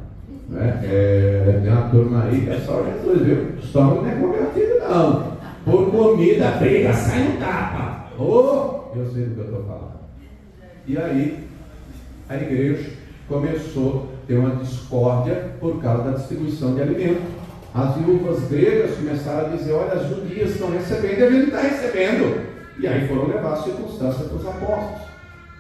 Tem uma turma aí que é só Jesus, viu? O estômago não é convertido não. Por comida, briga, sai no tapa. Eu sei do que eu estou falando. E aí a igreja começou a ter uma discórdia por causa da distribuição de alimento. As viúvas gregas começaram a dizer: olha, as judias estão recebendo, devem estar recebendo. E aí foram levar a circunstância para os apóstolos.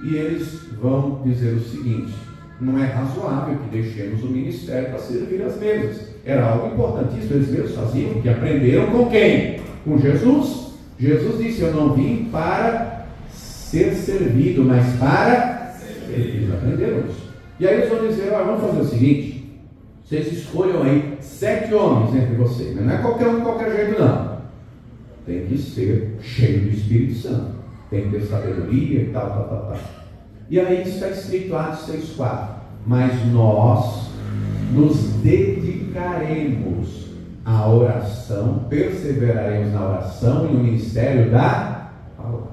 E eles vão dizer o seguinte: não é razoável que deixemos o ministério para servir as mesas. Era algo importantíssimo, eles mesmos faziam, porque aprenderam com quem? Com Jesus. Jesus disse: eu não vim para ser servido, mas para servir. Eles aprenderam isso. E aí eles vão dizer: olha, vamos fazer o seguinte, vocês escolham aí 7 homens entre vocês, não é qualquer um de qualquer jeito não. Tem que ser cheio do Espírito Santo, tem que ter sabedoria e tal. E aí está escrito Atos 6,4: mas nós nos dedicaremos à oração, perseveraremos na oração e no ministério da palavra.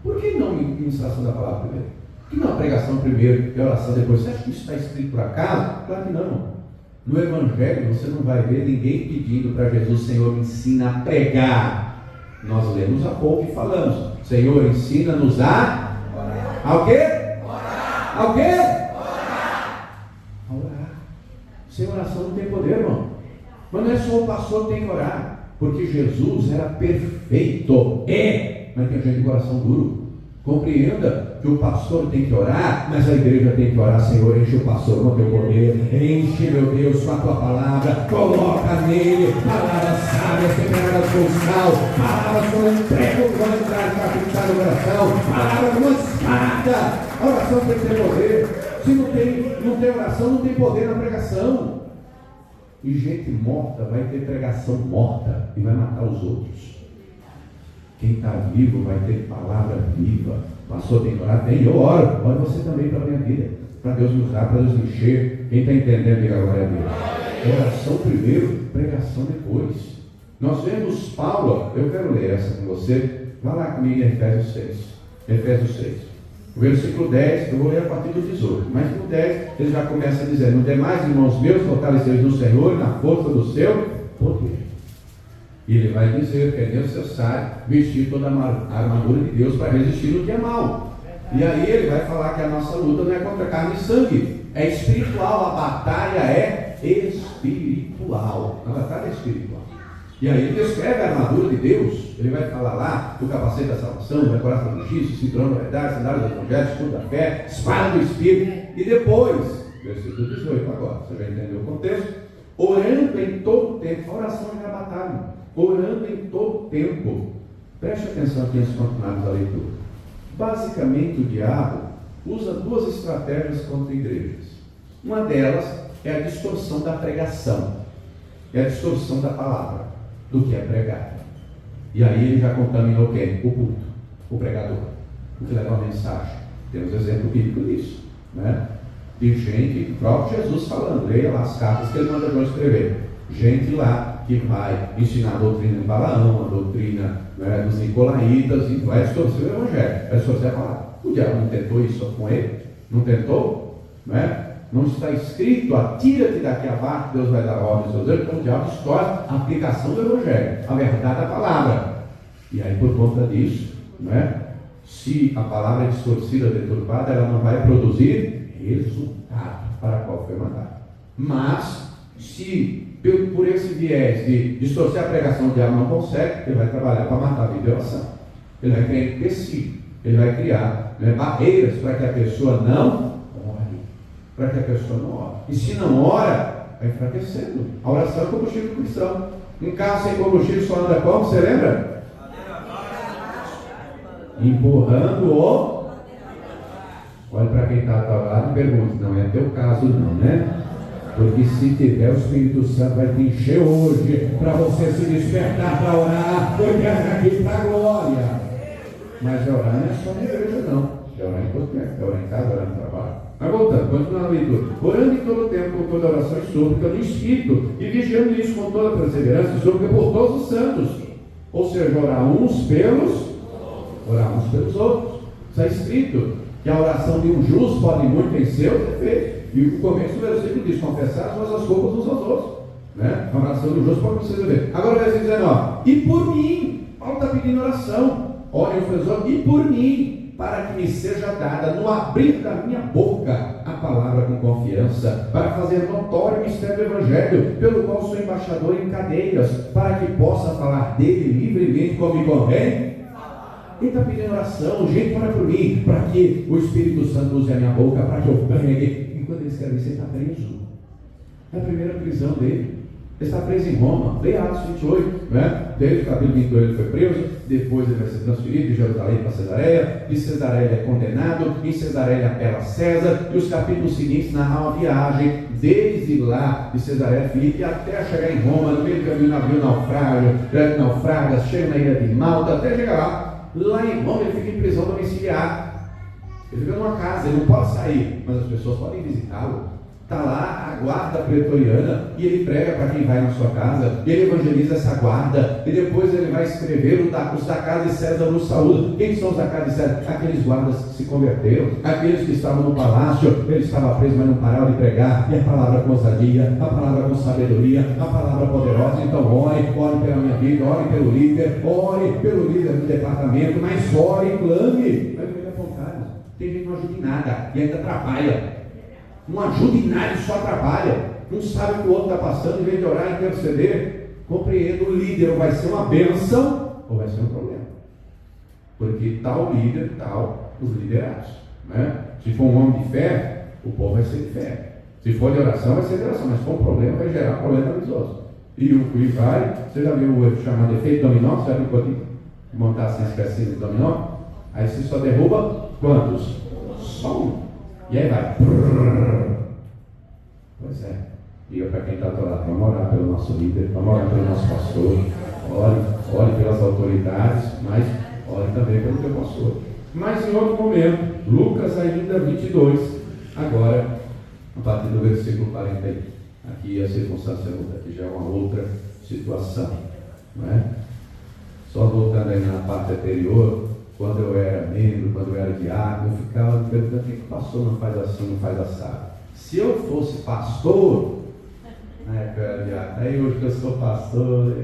Por que não ministração da palavra primeiro? Por que não a pregação primeiro e a oração depois? Você acha que isso está escrito por acaso? Claro que não. No Evangelho você não vai ver ninguém pedindo para Jesus: Senhor, me ensina a pregar. Nós lemos há pouco e falamos: Senhor, ensina-nos a orar. Ao quê? Orar. Ao quê? Orar. A orar. Sem oração não tem poder, irmão. Mas não é só o pastor que tem que orar, porque Jesus era perfeito. Mas tem gente de coração duro. Compreenda que o pastor tem que orar, mas a igreja tem que orar: Senhor, enche o pastor com o teu poder, enche, meu Deus, com a tua palavra, coloca nele palavras sábias, temperadas com sal, palavras com um prego que vão entrar para fixar no coração, palavras com uma espada. A oração tem que ter poder. Se não tem oração, não tem poder na pregação. E gente morta vai ter pregação morta e vai matar os outros. Quem está vivo vai ter palavra viva. Pastor, tem que orar? Tem, eu oro. Ore você também para a minha vida, para Deus me usar, para Deus me encher. Quem está entendendo, diga glória a Deus. Oração primeiro, pregação depois. Nós vemos Paulo, eu quero ler essa com você. Vá lá comigo em Efésios 6. Efésios 6. O versículo 10, eu vou ler a partir do 18. Mas no 10 ele já começa dizendo: no demais, irmãos meus, fortaleceis no Senhor, na força do seu poder. E ele vai dizer que é necessário vestir toda a armadura de Deus para resistir no que é mal. E aí ele vai falar que a nossa luta não é contra carne e sangue, é espiritual, a batalha é espiritual. A batalha é espiritual. E aí ele descreve a armadura de Deus. Ele vai falar lá do capacete da salvação, da coraça da justiça, cinturão da verdade, sandálias do evangelho, escudo da fé, espada do Espírito. E depois, versículo 18 agora, você vai entender o contexto. Orando em todo tempo, a oração é a batalha. Orando em todo tempo. Preste atenção aqui antes de continuarmos a leitura. Basicamente o diabo usa duas estratégias contra igrejas. Uma delas é a distorção da pregação. É a distorção da palavra, do que é pregado. E aí ele já contaminou quem? O culto, o pregador, o que leva a mensagem. Temos exemplo bíblico disso, né? De gente, o próprio Jesus falando, leia lá as cartas que ele manda João escrever. Gente lá que vai ensinar a doutrina de Balaão, a doutrina, né, dos Nicolaitas, e vai distorcer o evangelho, vai distorcer a palavra. O diabo não tentou isso com ele? Não tentou? Né? Não está escrito, atira-te daqui abaixo, Deus vai dar ordem aos seus anjos. Então o diabo distorce a aplicação do evangelho, a verdade da palavra. E aí por conta disso, né, se a palavra é distorcida, deturpada, ela não vai produzir resultado para qual foi mandado. Mas, se por esse viés de distorcer a pregação, o diabo não consegue, ele vai trabalhar para matar a vida e oração. Ele vai criar empecilho, ele vai criar, né, barreiras para que a pessoa não ore. Para que a pessoa não ore. E se não ora, vai enfraquecendo. A oração é combustível do cristão. Um carro sem combustível só anda como? Você lembra? Empurrando o... Olha para quem está ao lado e pergunta, não é teu caso não, né? Porque se tiver, o Espírito Santo vai te encher hoje para você se despertar para orar, porque é aqui para a glória. Mas orar não é só na igreja não, é orar em todo tempo, é orar em casa, orar no trabalho. Mas voltando, continuando a leitura. Orando em todo tempo, com toda oração e súplica no Espírito, e vigiando isso com toda perseverança e súplica por todos os santos. Ou seja, orar uns pelos outros. Está escrito que a oração de um justo pode muito vencer os defeitos. E o começo do versículo diz: confessar as vossas culpas uns aos outros. Né? A oração do justo pode vencer os defeitos. Agora o versículo 19: e por mim, Paulo está pedindo oração. Olha o professor, e por mim, para que me seja dada no abrir da minha boca a palavra com confiança, para fazer notório o mistério do Evangelho, pelo qual sou embaixador em cadeias, para que possa falar dele livremente como me convém. Ele está pedindo oração, gente, ora por mim, para que o Espírito Santo use a minha boca, para que eu pregue. E quando ele escreve, você está preso. É a primeira prisão dele. Ele está preso em Roma. Leia Atos 28, né? Desde o capítulo 28 ele foi preso, depois ele vai ser transferido de Jerusalém para Cesareia, de Cesareia ele é condenado, em Cesareia ele apela a César, e os capítulos seguintes narram a viagem, desde lá de Cesareia Filipe até chegar em Roma, no meio do caminho navio naufraga, chega na ilha de Malta, até chegar lá. Lá em Roma ele fica em prisão domiciliar. Ele fica numa casa, ele não pode sair, mas as pessoas podem visitá-lo. Está lá a guarda pretoriana e ele prega para quem vai na sua casa, ele evangeliza essa guarda, e depois ele vai escrever os da casa de César nos saúda. Quem são os da casa de César? Aqueles guardas que se converteram, aqueles que estavam no palácio, ele estava preso, mas não parava de pregar, e a palavra com ousadia, a palavra com sabedoria, a palavra poderosa. Então ore pela minha vida, ore pelo líder do departamento, mas ore e clame. Vai ver apontado. Tem gente que não ajuda em nada e ainda atrapalha. Não ajuda em nada, só atrapalha. Não sabe o que o outro está passando, em vez de orar e interceder. Compreenda, o líder ou vai ser uma bênção ou vai ser um problema. Porque tal líder, tal os liderados, né? Se for um homem de fé, o povo vai ser de fé. Se for de oração, vai ser de oração. Mas se for um problema, vai gerar problema nos outros. E vai, você já viu o chamado efeito dominó? Você já viu quando montar assim as pecinhas de dominó? Aí você só derruba quantos? Só um. E aí vai. Pois é. Diga para quem está do lado: vamos orar pelo nosso líder, vamos orar pelo nosso pastor. Ore pelas autoridades, mas ore também pelo teu pastor. Mas em outro momento, Lucas ainda 22, agora, a partir do versículo 40, aqui a circunstância muda, aqui já é uma outra situação. Não é? Só voltando aí na parte anterior. Quando eu era membro, quando eu era diácono, eu ficava me perguntando: por que o pastor não faz assim, não faz assado? Se eu fosse pastor, Aí hoje que eu sou pastor,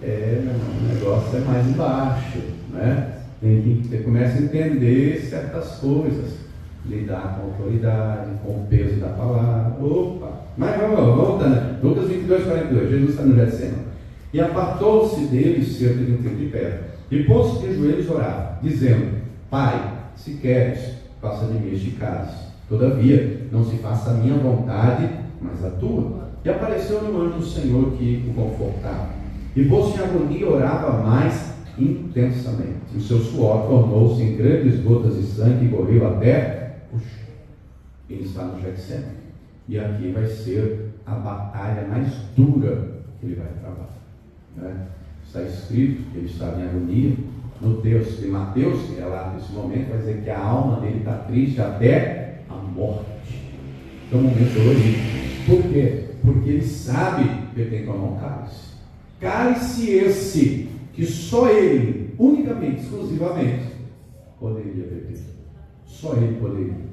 meu irmão, o negócio é mais embaixo, né? Você começa a entender certas coisas, lidar com a autoridade, com o peso da palavra. Opa! Mas vamos voltando. Lucas 22, 42. Jesus está no Getsemane. E apartou-se dele cerca de um tempo de pedra. E pôs-se de joelhos orar, dizendo: Pai, se queres, faça de mim este cálice. Todavia, não se faça a minha vontade, mas a tua. E apareceu-lhe um anjo do Senhor que o confortava. E pôs-se em agonia e orava mais intensamente. E o seu suor tornou-se em grandes gotas de sangue e correu até o chão. Ele está no Getsemane. E aqui vai ser a batalha mais dura que ele vai trabalhar, né? Está escrito que ele estava em agonia. No texto de Mateus, que relata esse momento, vai dizer que a alma dele está triste até a morte. É um momento dolorido. Por quê? Porque ele sabe que ele tem que tomar um cálice. Cálice esse que só ele, unicamente, exclusivamente, poderia beber. Só ele poderia.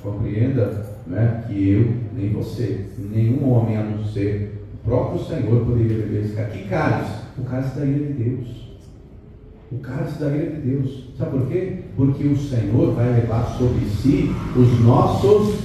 Compreenda, né, que eu, nem você, nenhum homem a não ser o próprio Senhor poderia beber esse cálice. Que cálice? O cálice da ira de Deus. O cálice da ira de Deus. Sabe por quê? Porque o Senhor vai levar sobre si os nossos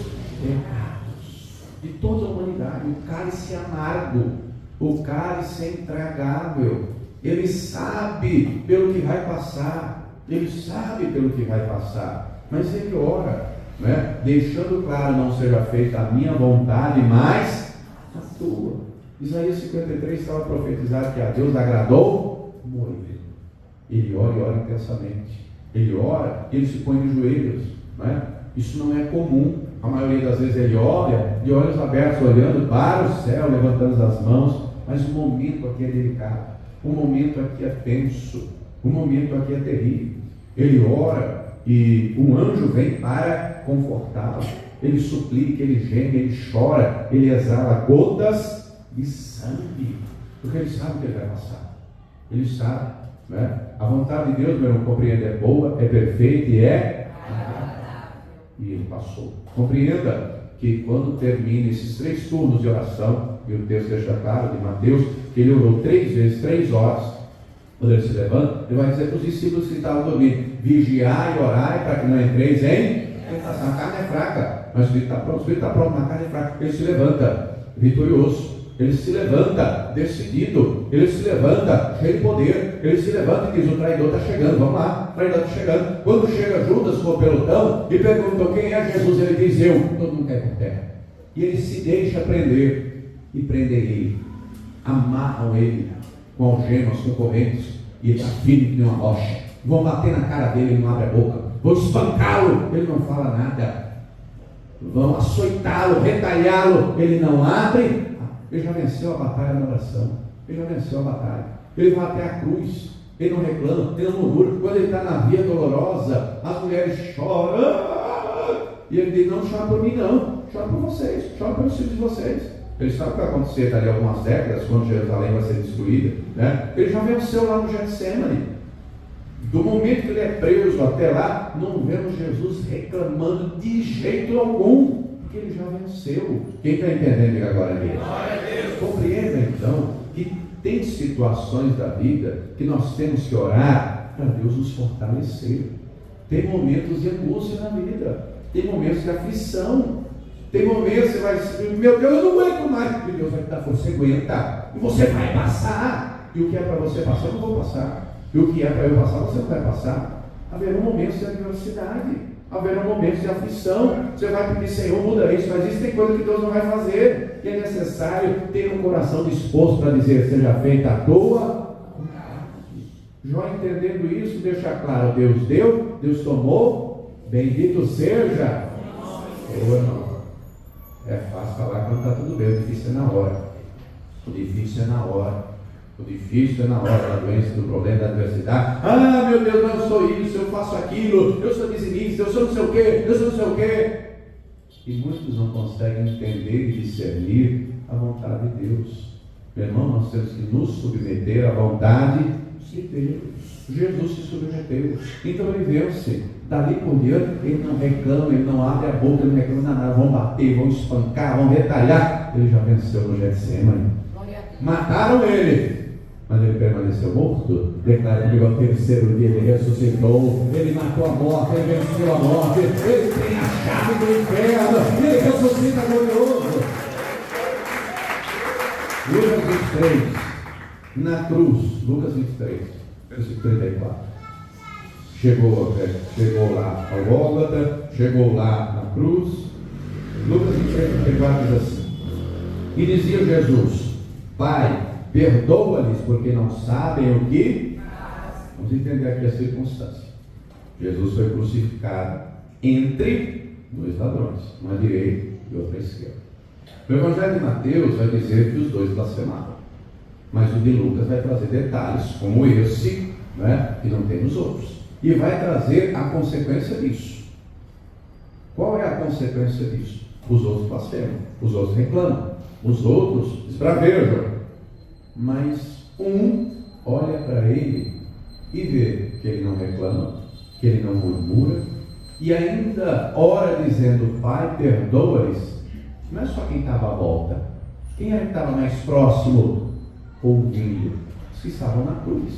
pecados de toda a humanidade. O cálice amargo, o cálice intragável. Ele sabe pelo que vai passar. Ele sabe pelo que vai passar. Mas ele ora, né? Deixando claro: não seja feita a minha vontade, mas a tua. Isaías 53 estava profetizado que a Deus agradou morrer. Ele ora e ora intensamente. Ele ora e ele se põe de joelhos, né? Isso não é comum. A maioria das vezes ele olha, de olhos abertos, olhando para o céu, levantando as mãos. Mas o momento aqui é delicado. O momento aqui é tenso. O momento aqui é terrível. Ele ora e um anjo vem para confortá-lo. Ele suplica, ele geme, ele chora, ele exala gotas de sangue, porque ele sabe o que ele vai passar. Ele sabe, né? A vontade de Deus, meu irmão, compreende, é boa, é perfeita e é agradável. E ele passou. Compreenda que quando termina esses 3 turnos de oração, e o texto deixa claro de Mateus, que ele orou 3 vezes, 3 horas. Quando ele se levanta, ele vai dizer para os discípulos que estavam dormindo: vigiai e orai para que não entreis em tentação. A carne é fraca, mas o espírito está pronto, mas a carne é fraca. Ele se levanta vitorioso, ele se levanta decidido, ele se levanta cheio de poder, ele se levanta e diz: o traidor está chegando, vamos lá, o traidor está chegando. Quando chega Judas com o pelotão e perguntam quem é Jesus, ele diz: eu. Todo mundo cai por terra. E ele se deixa prender, e prender ele, amarram ele com algemas, com correntes, e ele está firme que nem uma rocha. Vão bater na cara dele, ele não abre a boca. Vão espancá-lo, ele não fala nada. Vão açoitá-lo, retalhá-lo, ele não abre. Ele já venceu a batalha na oração. Ele já venceu a batalha. Ele vai até a cruz. Ele não reclama, ele não murmura. Quando ele está na via dolorosa, as mulheres choram. E ele diz: não chora por mim, não. Chora por vocês. Chora pelos filhos de vocês. Ele sabe o que vai acontecer dali a algumas décadas, quando Jerusalém vai ser destruída, né? Ele já venceu lá no Getsemane. Do momento que ele é preso até lá, não vemos Jesus reclamando de jeito algum, porque ele já venceu. Quem está entendendo agora mesmo? Compreenda então que tem situações da vida que nós temos que orar para Deus nos fortalecer. Tem momentos de angústia na vida, tem momentos de aflição. Tem momentos que você vai dizer: meu Deus, eu não aguento mais. E Deus vai dar força, você aguenta. E você vai passar. E o que é para você passar, eu não vou passar. E o que é para eu passar, você não vai passar. Haverão momentos de adversidade. Haverão momentos de aflição. Você vai pedir: Senhor, muda isso. Mas isso tem coisa que Deus não vai fazer. E é necessário ter um coração disposto para dizer: seja feita a tua vontade. Jó, entendendo isso, deixa claro: Deus deu, Deus tomou. Bendito seja. Não. É fácil falar quando está tudo bem, o difícil é na hora. O difícil é na hora. O difícil é na hora da doença, do problema, da adversidade. Ah, meu Deus, eu sou isso, eu faço aquilo, eu sou dizimista, eu sou não sei o quê, eu sou não sei o quê. E muitos não conseguem entender e discernir a vontade de Deus. Meu irmão, nós temos que nos submeter à vontade de Deus. Jesus se submeteu, então ele vence. Dali por diante, ele não reclama, ele não abre a boca, ele não reclama nada. Vão bater, vão espancar, vão retalhar. Ele já venceu no Getsemane. Mataram ele, mas ele permaneceu morto. Declara comigo: ao terceiro dia ele ressuscitou, ele matou a morte, ele venceu a morte, ele tem a chave do inferno, ele ressuscita glorioso. Lucas 23, na cruz, Lucas 23, versículo 34. Chegou lá ao Gólgota, chegou lá na cruz. Lucas 23, 34 diz assim: e dizia Jesus: Pai, perdoa-lhes, porque não sabem o que. Vamos entender aqui a circunstância. Jesus foi crucificado entre dois ladrões, um à direita e outro à esquerda. O Evangelho de Mateus vai dizer que os dois blasfemavam, mas o de Lucas vai trazer detalhes como esse, né, que não tem nos outros, e vai trazer a consequência disso. Qual é a consequência disso? Os outros blasfemam, os outros reclamam, os outros esbravejam, mas um olha para ele e vê que ele não reclama, que ele não murmura, e ainda ora dizendo: Pai, perdoa-lhes. Não é só quem estava à volta. Quem era que estava mais próximo? Ouvindo. Os que estavam na cruz.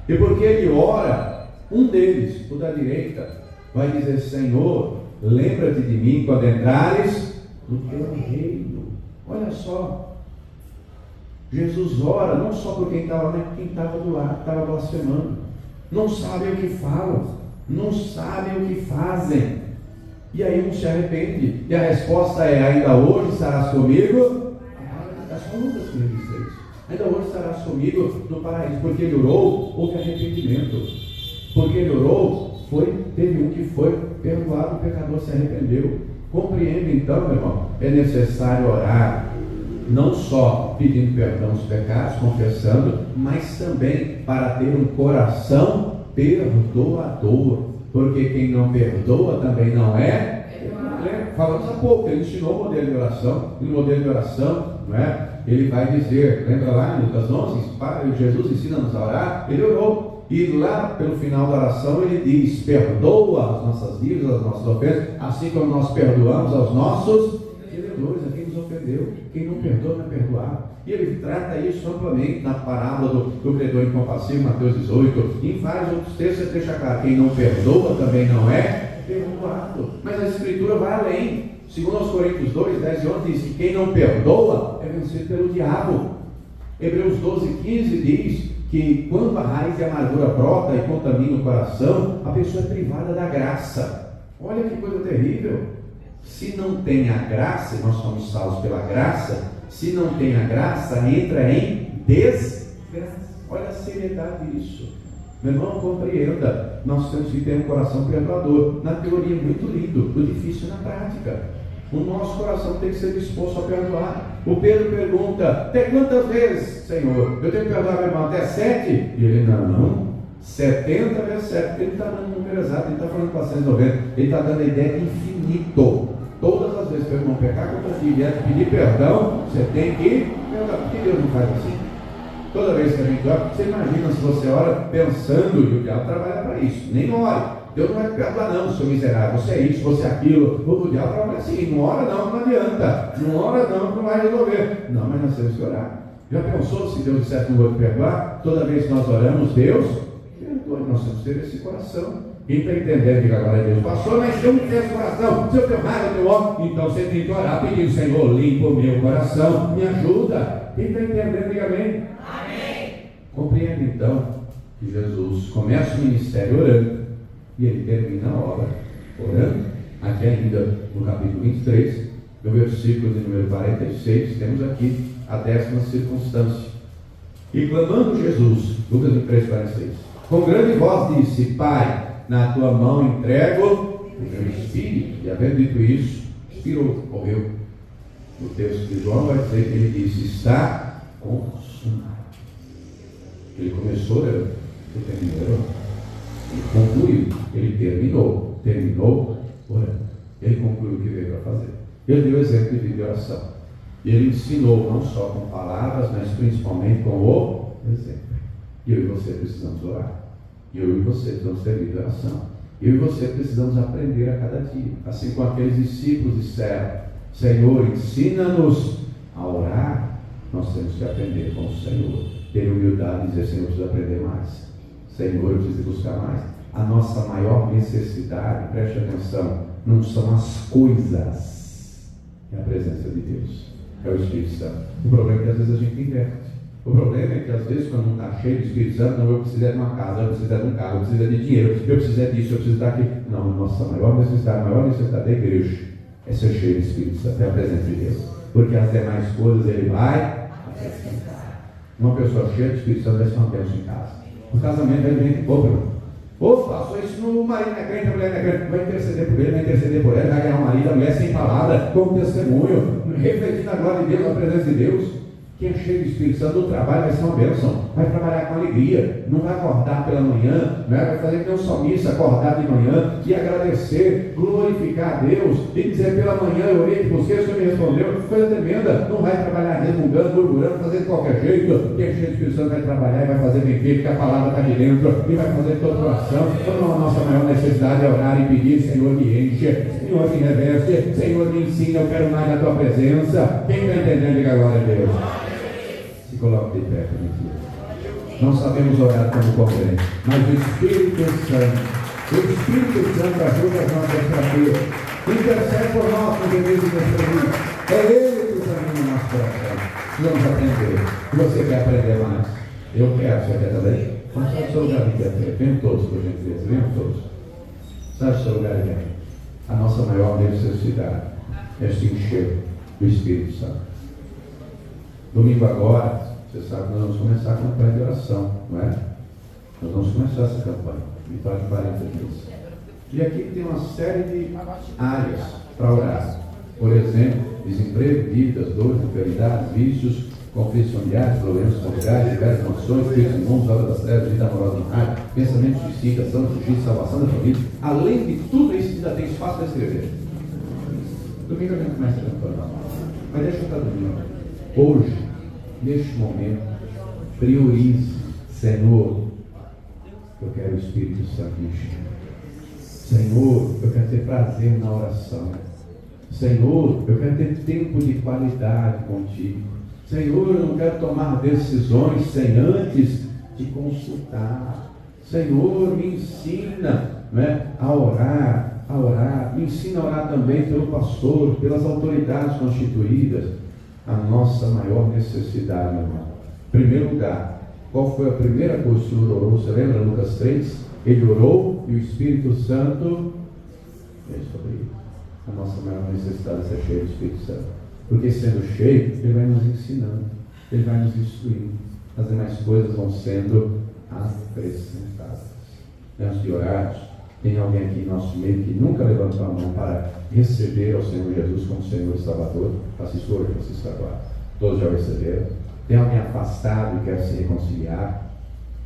E porque ele ora, um deles, o da direita, vai dizer: Senhor, lembra-te de mim quando entrares no teu reino. Olha só, Jesus ora não só por quem estava, mas quem estava do lado, estava blasfemando. Não sabem o que falam, não sabem o que fazem. E aí um se arrepende. E a resposta é: ainda hoje estarás comigo. É só Lucas que registra isso. Ainda hoje estarás comigo no paraíso. Porque ele orou, houve arrependimento. Porque ele orou, teve um que foi perdoado, o pecador se arrependeu. Compreende então, meu irmão? É necessário orar, não só pedindo perdão dos pecados, confessando, mas também para ter um coração perdoador. Porque quem não perdoa também não é. Falamos há pouco, ele ensinou o modelo de oração. E no modelo de oração, não é? Ele vai dizer, lembra lá em Lucas 11, Jesus ensina-nos a orar, ele orou. E lá pelo final da oração ele diz: perdoa as nossas dívidas, as nossas ofensas, assim como nós perdoamos aos nossos devedores, a quem nos ofendeu. Quem não perdoa não é perdoado. E ele trata isso amplamente na parábola do credor incompassível, Mateus 18, e em vários outros textos ele deixa claro: quem não perdoa também não é perdoado. Mas a Escritura vai além. Segundo aos Coríntios 2, 10 e 11 diz que quem não perdoa é vencido pelo diabo. Hebreus 12, 15 diz que quando a raiz de amargura brota e contamina o coração, a pessoa é privada da graça. Olha que coisa terrível. Se não tem a graça, e nós somos salvos pela graça, se não tem a graça, entra em desgraça. Olha a seriedade disso. Meu irmão, compreenda, nós temos que ter um coração perdoador. Na teoria é muito lindo, o difícil é na prática. O nosso coração tem que ser disposto a perdoar. O Pedro pergunta: até quantas vezes, Senhor? Eu tenho que perdoar meu irmão até 7? E ele: não, 70 vezes 7, porque ele está dando um número exato, ele está falando 490, ele está dando a ideia de infinito. Todas as vezes que o irmão pecar contra ti e pedir perdão, você tem que perdoar. Por que Deus não faz assim? Toda vez que a gente ora, você imagina se você ora pensando, e o diabo trabalha para isso. Nem ore. Deus não vai perdoar não, seu miserável, você é isso, você é aquilo. O diabo trabalha assim: não ora não adianta. Não ora não vai resolver. Não, mas nós temos que orar. Já pensou se Deus dissesse que não vou te perdoar? Toda vez que nós oramos, Deus perdoa. Nós temos que ter esse coração. Quem está entendendo, diga agora: Deus, pastor, mas eu não tenho esse coração. Se eu tenho raiva, eu tenho ódio. Então você tem que orar pedindo: Senhor, limpa o meu coração, me ajuda. Quem está entendendo, diga amém. Amém. Compreende então que Jesus começa o ministério orando e ele termina a obra orando. Aqui ainda no capítulo 23, no versículo de número 46, temos aqui a 10ª circunstância. E clamando Jesus, Lucas 23, 46, com grande voz disse: Pai, na tua mão entrego o meu espírito. E havendo dito isso, expirou, morreu. O texto de João vai dizer que ele disse: está consumado. Ele começou orando, ele terminou orando. Ele concluiu, ele terminou orando. Ele concluiu o que veio para fazer. Ele deu exemplo de vida e oração. E ele ensinou não só com palavras, mas principalmente com o exemplo. E eu e você precisamos orar. E eu e você precisamos ter vida e oração. Eu e você precisamos aprender a cada dia. Assim como aqueles discípulos disseram: Senhor, ensina-nos a orar. Nós temos que aprender com o Senhor. Ter humildade e dizer: Senhor, eu preciso aprender mais. Senhor, eu preciso buscar mais. A nossa maior necessidade, preste atenção, não são as coisas, é a presença de Deus, é o Espírito Santo. O problema é que às vezes a gente inverte. O problema é que às vezes quando não está cheio do Espírito Santo, não, eu preciso de uma casa, eu preciso de um carro, eu preciso de dinheiro, eu preciso disso, eu preciso daquilo. Não, a nossa maior necessidade da igreja é ser cheio do Espírito Santo, é a presença de Deus. Porque as demais coisas ele vai acrescentar. Uma pessoa cheia do Espírito Santo vai ser uma bênção em casa. O casamento vai vir, passou isso no marido, não é crente, a mulher não é crente, vai interceder por ele, vai interceder por ela, vai ganhar um marido, a mulher sem palavra, como testemunho, refletindo a glória de Deus, a presença de Deus. Quem é cheio do Espírito Santo no trabalho vai ser uma bênção, vai trabalhar com alegria, não vai acordar pela manhã, né? Vai fazer que nem um salmista, acordar de manhã e agradecer, glorificar a Deus e dizer: pela manhã eu orei, busquei, o Senhor me respondeu, coisa tremenda. Não vai trabalhar resmungando, murmurando, fazendo de qualquer jeito. Quem é cheio do Espírito Santo vai trabalhar e vai fazer bem feito, porque a palavra está aqui dentro e vai fazer toda a oração. Então a nossa maior necessidade é orar e pedir: Senhor, me enche, Senhor, me reveste, Senhor, me ensina, eu quero mais da tua presença. Quem está entendendo, diga glória a Deus. Se coloque de pé, não sabemos orar como convém, mas o Espírito Santo ajuda as nossas fraquezas, intercede por nós com devido desprevenido. É Ele que examina o nosso coração. Vamos aprender. Você quer aprender mais? Eu quero. Você quer também? Vamos sair do seu lugar de quer. Venham todos, por gentileza. Venham todos. Sai do seu lugar de quer. A nossa maior necessidade é se encher do Espírito Santo. Domingo agora, você sabe que nós vamos começar a campanha de oração, não é? Nós vamos começar essa campanha, vitória de 40 dias. E aqui tem uma série de áreas para orar. Por exemplo, desemprego, dívidas, dores, enfermidades, vícios, conflitos familiares, problemas conjugais, diversas emoções, espíritos imundos, obras das trevas, vida amorosa no raio, pensamentos de suicídio, ação de justiça, salvação da família. Além de tudo isso, ainda tem espaço para escrever. Domingo a gente começa a campanha. Mas deixa eu estar domingo. Hoje, neste momento, priorize: Senhor, eu quero o Espírito Santo encher. Senhor, eu quero ter prazer na oração. Senhor, eu quero ter tempo de qualidade contigo. Senhor, eu não quero tomar decisões sem antes te consultar. Senhor, me ensina, né, a orar. Me ensina a orar também pelo pastor, pelas autoridades constituídas. A nossa maior necessidade, meu irmão. Em primeiro lugar, qual foi a primeira coisa que o Senhor orou? Você lembra, Lucas 3? Ele orou e o Espírito Santo veio sobre ele. A nossa maior necessidade é ser cheio do Espírito Santo. Porque sendo cheio, ele vai nos ensinando, ele vai nos instruindo. As demais coisas vão sendo acrescentadas. Antes de orar, tem alguém aqui em nosso meio que nunca levantou a mão para receber ao Senhor Jesus como Senhor e Salvador? Assista hoje, assista agora. Todos já receberam. Tem alguém afastado e quer se reconciliar?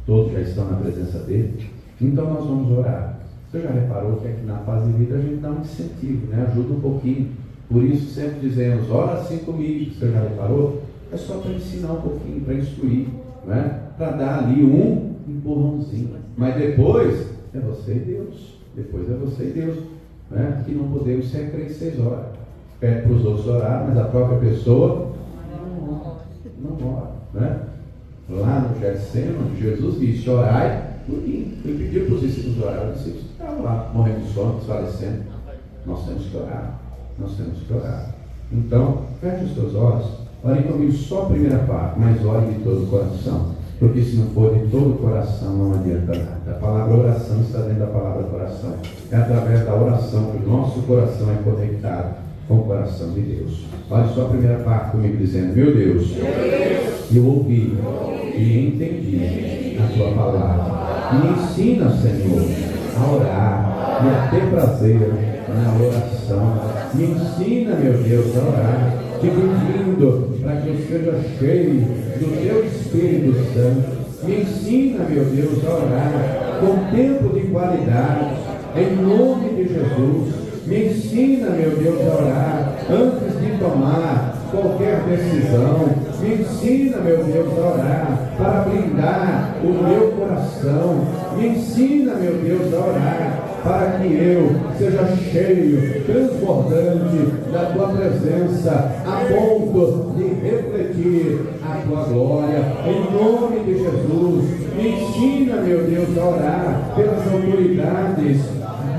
Todos já estão na presença dele? Então nós vamos orar. Você já reparou que aqui na Paz e Vida a gente dá um incentivo, né? Ajuda um pouquinho. Por isso sempre dizemos: ora assim comigo. Você já reparou? É só para ensinar um pouquinho, para instruir, né? Para dar ali um empurrãozinho. Mas depois é você e Deus. Depois é você e Deus, né? Que não podemos ser crentes 6 horas. Pede para os outros orar, mas a própria pessoa não ora, né? Lá no Getsemane, Jesus disse: orai por mim. Ele pediu para os discípulos orar. Os discípulos estavam lá, morrendo de sono, desfalecendo. Nós temos que orar. Nós temos que orar. Então, feche os teus olhos. Ore comigo só a primeira parte, mas ore de todo o coração. Porque se não for de todo o coração, não adianta nada. A palavra oração está dentro da palavra coração. É através da oração que o nosso coração é conectado com o coração de Deus. Olha só a primeira parte comigo dizendo: meu Deus, eu ouvi e entendi a tua palavra. Me ensina, Senhor, a orar e a ter prazer na oração. Me ensina, meu Deus, a orar, te pedindo para que eu seja cheio do teu Espírito Santo. Me ensina, meu Deus, a orar com tempo de qualidade, em nome de Jesus. Me ensina, meu Deus, a orar antes de tomar qualquer decisão. Me ensina, meu Deus, a orar para blindar o meu coração. Me ensina, meu Deus, a orar para que eu seja cheio, transbordante da tua presença, a ponto de refletir a tua glória. Em nome de Jesus, me ensina, meu Deus, a orar pelas autoridades,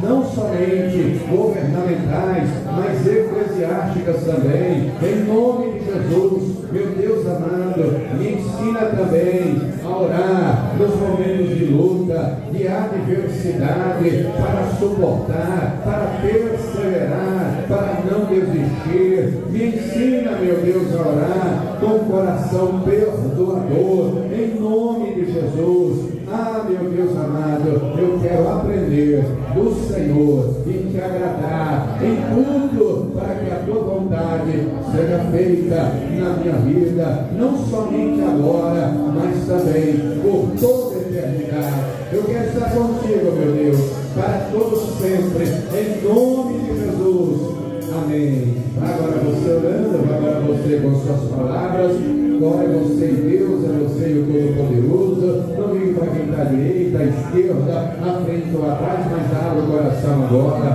não somente governamentais, mas eclesiásticas também. Em nome de Jesus, meu Deus amado, me ensina também a orar nos momentos de luta, de adversidade, para suportar, para perseverar, para não desistir. Me ensina, meu Deus, a orar com o coração perdoador, em nome de Jesus. Ah, meu Deus amado, eu quero aprender do Senhor e te agradar em tudo, para que a tua vontade seja feita na minha vida, não somente agora, mas também por toda a eternidade. Eu quero estar contigo, meu Deus, para todos sempre, em nome de Jesus. Amém. Agora você orando, agora você com suas palavras. Glória a você, Deus, é você o Todo-Poderoso. Não ligue para quem está à direita, à esquerda, à frente ou atrás, mas abra o coração agora.